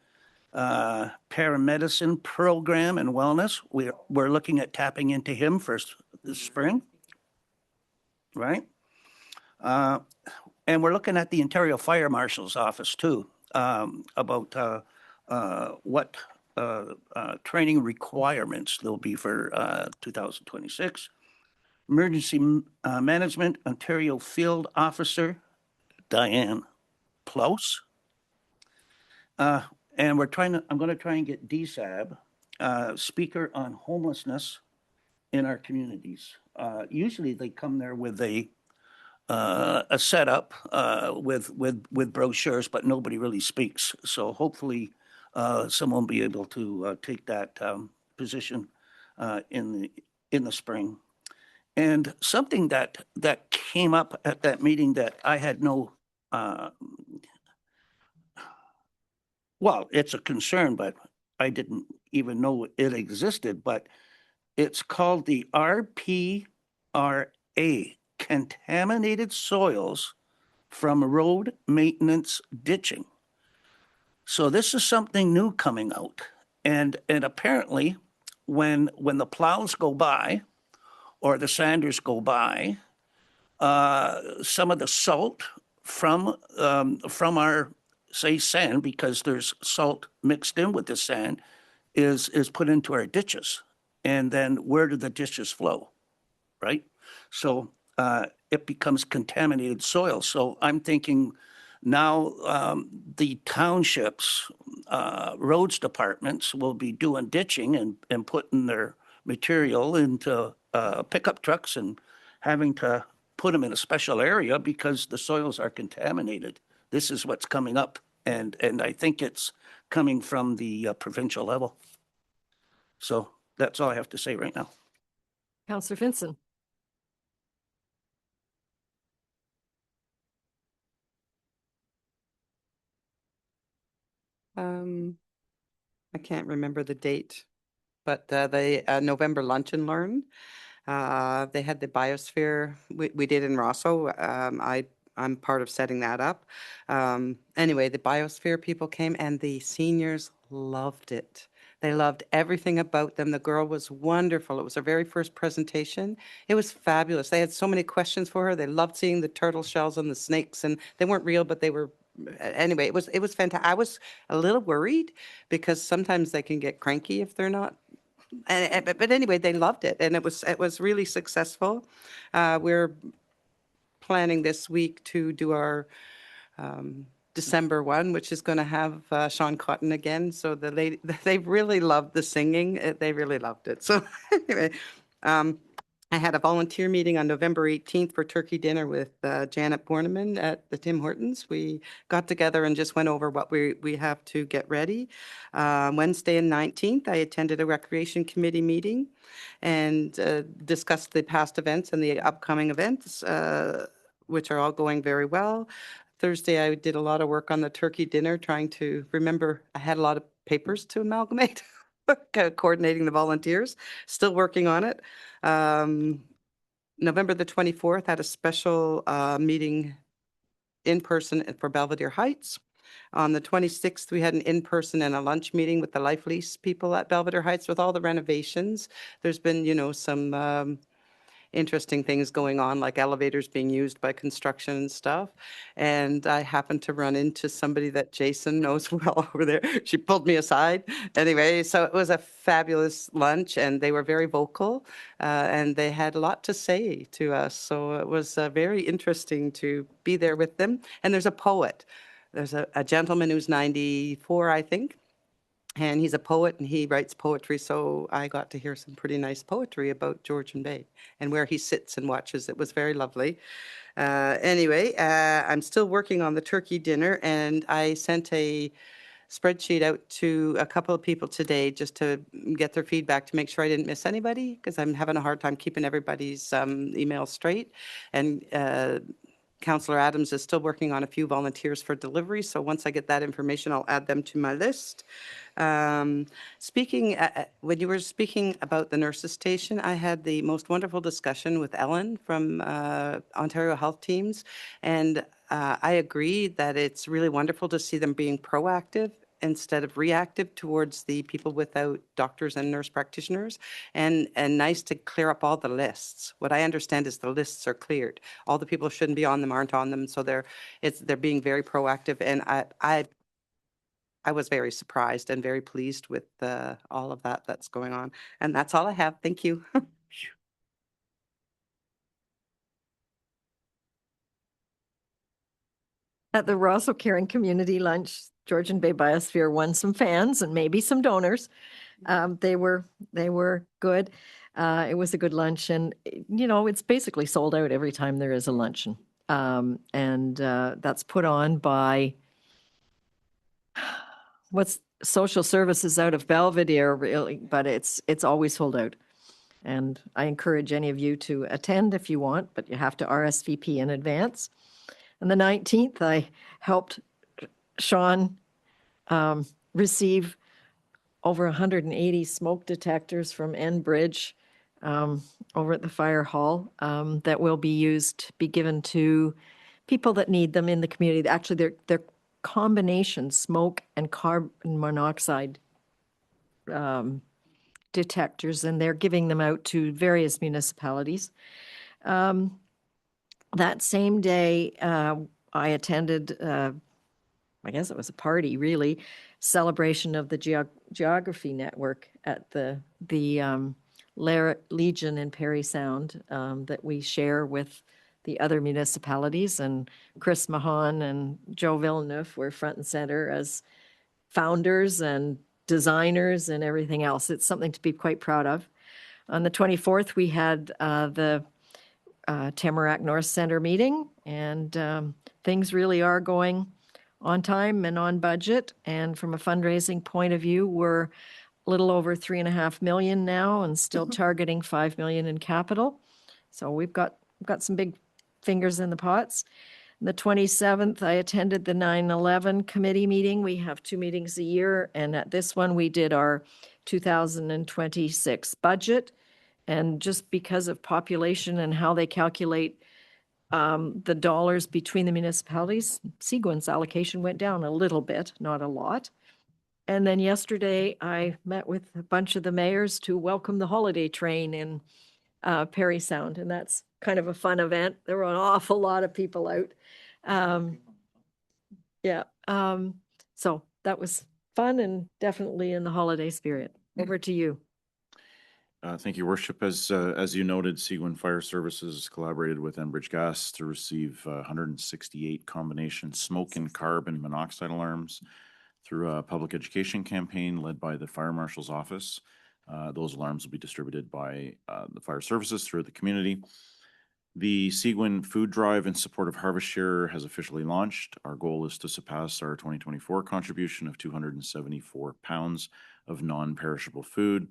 Paramedicine Program and Wellness. We're looking at tapping into him first this spring, right? And we're looking at the Ontario Fire Marshal's office too, about what training requirements there'll be for 2026. Emergency Management Ontario Field Officer Diane Plouse. And I'm going to try and get DSAB, speaker on homelessness in our communities. Usually they come there with a setup with brochures, but nobody really speaks. So hopefully someone will be able to take that position in the spring. And something that came up at that meeting that I had no, well, it's a concern, but I didn't even know it existed, but it's called the RPRA, Contaminated Soils from Road Maintenance Ditching. So this is something new coming out. And apparently when the plows go by or the sanders go by, some of the salt from our, say, sand, because there's salt mixed in with the sand, is put into our ditches. And then where do the ditches flow, right? So it becomes contaminated soil. So I'm thinking now the townships, roads departments will be doing ditching and putting their material into pickup trucks and having to put them in a special area because the soils are contaminated. This is what's coming up. And I think it's coming from the provincial level. So that's all I have to say right now. Counselor Vinson. I can't remember the date, but the November Lunch and Learn, they had the biosphere we did in Rosso. I'm part of setting that up. Anyway, the biosphere people came and the seniors loved it. They loved everything about them. The girl was wonderful. It was her very first presentation. It was fabulous. They had so many questions for her. They loved seeing the turtle shells and the snakes, and they weren't real, but they were. Anyway, it was fantastic. I was a little worried because sometimes they can get cranky if they're not. But anyway, they loved it, and it was really successful. We're planning this week to do our December one, which is going to have Sean Cotton again. So they really loved the singing. They really loved it. So anyway, I had a volunteer meeting on November 18th for turkey dinner with Janet Borneman at the Tim Hortons. We got together and just went over what we have to get ready. Wednesday and 19th, I attended a recreation committee meeting and discussed the past events and the upcoming events, which are all going very well. Thursday, I did a lot of work on the turkey dinner, trying to remember. I had a lot of papers to amalgamate, coordinating the volunteers, still working on it. November the 24th had a special meeting in person for Belvedere Heights. On the 26th, we had an in-person and a lunch meeting with the Life Lease people at Belvedere Heights with all the renovations. There's been, you know, some interesting things going on, like elevators being used by construction and stuff. And I happened to run into somebody that Jason knows well over there. She pulled me aside. Anyway, so it was a fabulous lunch, and they were very vocal, and they had a lot to say to us. So it was very interesting to be there with them. And there's a poet. There's a gentleman who's 94, I think, and he's a poet and he writes poetry. So I got to hear some pretty nice poetry about Georgian Bay and where he sits and watches. It was very lovely. Anyway, I'm still working on the turkey dinner, and I sent a spreadsheet out to a couple of people today just to get their feedback to make sure I didn't miss anybody, because I'm having a hard time keeping everybody's emails straight. And Councillor Adams is still working on a few volunteers for delivery. So once I get that information, I'll add them to my list. Speaking, when you were speaking about the nurses station, I had the most wonderful discussion with Ellen from Ontario Health Teams. And I agree that it's really wonderful to see them being proactive instead of reactive towards the people without doctors and nurse practitioners, and nice to clear up all the lists. What I understand is the lists are cleared. All the people who shouldn't be on them aren't on them, so they're being very proactive, and I was very surprised and very pleased with all of that that's going on. And that's all I have. Thank you. At the Rosso Caring Community Lunch, Georgian Bay Biosphere won some fans and maybe some donors. They were good. It was a good lunch, and you know, it's basically sold out every time there is a luncheon. And that's put on by what's social services out of Belvedere, really, but it's always sold out. And I encourage any of you to attend if you want, but you have to RSVP in advance. On the 19th, I helped Sean receive over 180 smoke detectors from Enbridge over at the fire hall that will be given to people that need them in the community. Actually, they're combination smoke and carbon monoxide detectors, and they're giving them out to various municipalities. That same day, I attended, I guess it was a party, really, celebration of the Geography Network at the Legion in Parry Sound that we share with the other municipalities. And Chris Mahan and Joe Villeneuve were front and center as founders and designers and everything else. It's something to be quite proud of. On the 24th, we had the Tamarack North Center meeting, and things really are going on time and on budget. And from a fundraising point of view, we're a little over $3.5 million now, and still targeting $5 million in capital. So we've got some big fingers in the pots. The 27th, I attended the 9/11 committee meeting. We have 2 meetings a year, and at this one, we did our 2026 budget. And just because of population and how they calculate the dollars between the municipalities, Seguin's allocation went down a little bit, not a lot. And then yesterday, I met with a bunch of the mayors to welcome the holiday train in Parry Sound, and that's kind of a fun event. There were an awful lot of people out. So that was fun and definitely in the holiday spirit. Over to you. Thank you, Worship. As you noted, Seguin Fire Services collaborated with Enbridge Gas to receive 168 combination smoke and carbon monoxide alarms through a public education campaign led by the Fire Marshal's Office. Those alarms will be distributed by the fire services through the community. The Seguin Food Drive in support of Harvest Share has officially launched. Our goal is to surpass our 2024 contribution of 274 pounds of non-perishable food.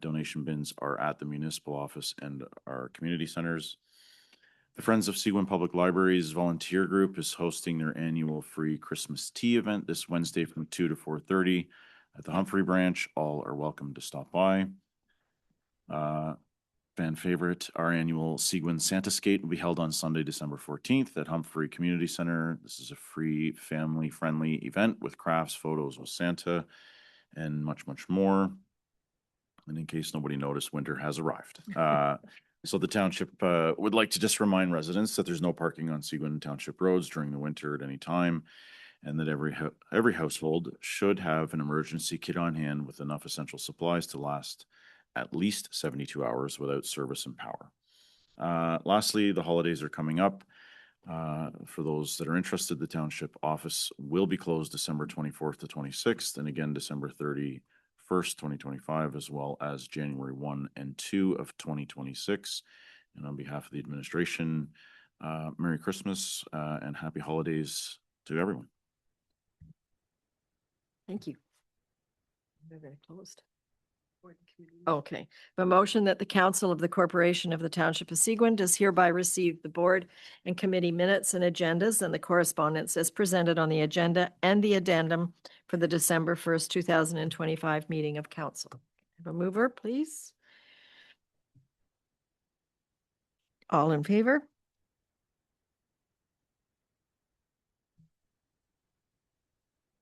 Donation bins are at the municipal office and our community centers. The Friends of Seguin Public Libraries volunteer group is hosting their annual free Christmas tea event this Wednesday from 2 to 4:30. at the Humphrey branch. All are welcome to stop by. Fan favorite, our annual Seguin Santa Skate will be held on Sunday, December 14th at Humphrey Community Center. This is a free, family-friendly event with crafts, photos with Santa, and much, much more. And in case nobody noticed, winter has arrived. So the township would like to just remind residents that there's no parking on Seguin Township roads during the winter at any time, and that every household should have an emergency kit on hand with enough essential supplies to last at least 72 hours without service and power. Lastly, the holidays are coming up. For those that are interested, the township office will be closed December 24th to 26th, and again December 31st, 2025, as well as January 1 and 2 of 2026. And on behalf of the administration, Merry Christmas and Happy Holidays to everyone. Thank you. They're very closed. Okay, a motion that the Council of the Corporation of the Township of Seguin does hereby receive the board and committee minutes and agendas and the correspondence as presented on the agenda and the addendum for the December 1st, 2025 meeting of council. Have a mover, please. All in favor?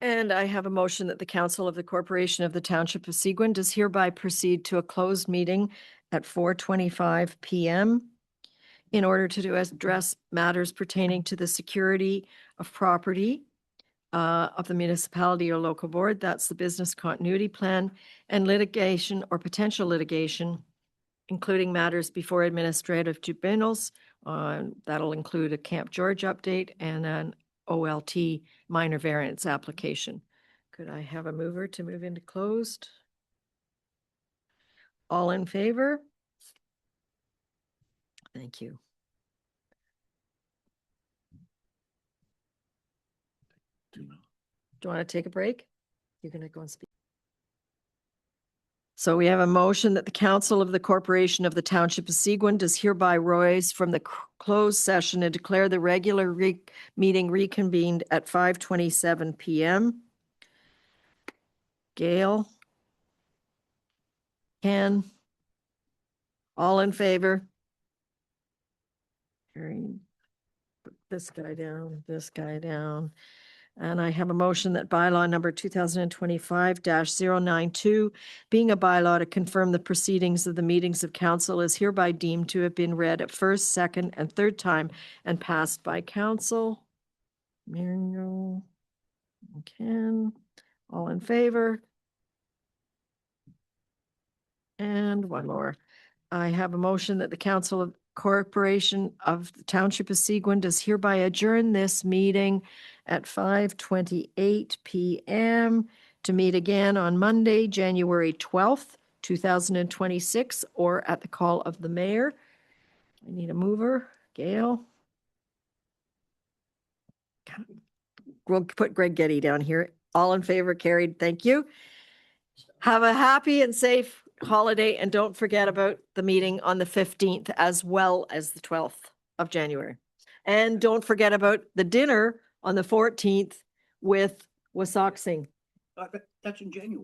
And I have a motion that the Council of the Corporation of the Township of Seguin does hereby proceed to a closed meeting at 4:25 p.m. in order to address matters pertaining to the security of property of the municipality or local board. That's the business continuity plan and litigation or potential litigation, including matters before administrative tribunals. That'll include a Camp George update and an OLT minor variance application. Could I have a mover to move into closed? All in favor? Thank you. Do you want to take a break? You're going to go and speak. So we have a motion that the Council of the Corporation of the Township of Seguin does hereby rise from the closed session and declare the regular meeting reconvened at 5:27 p.m. Gail? Ken? All in favor? Put this guy down. And I have a motion that bylaw number 2025-092, being a bylaw to confirm the proceedings of the meetings of council, is hereby deemed to have been read at first, second, and third time and passed by council. Muriel, Ken, all in favor? And one more. I have a motion that the Council of Corporation of the Township of Seguin does hereby adjourn this meeting at 5:28 p.m. to meet again on Monday, January 12th, 2026, or at the call of the mayor. I need a mover. Gail? We'll put Greg Getty down here. All in favor, carried. Thank you. Have a happy and safe holiday, and don't forget about the meeting on the 15th as well as the 12th of January. And don't forget about the dinner on the 14th with Wasauksing. That's in January.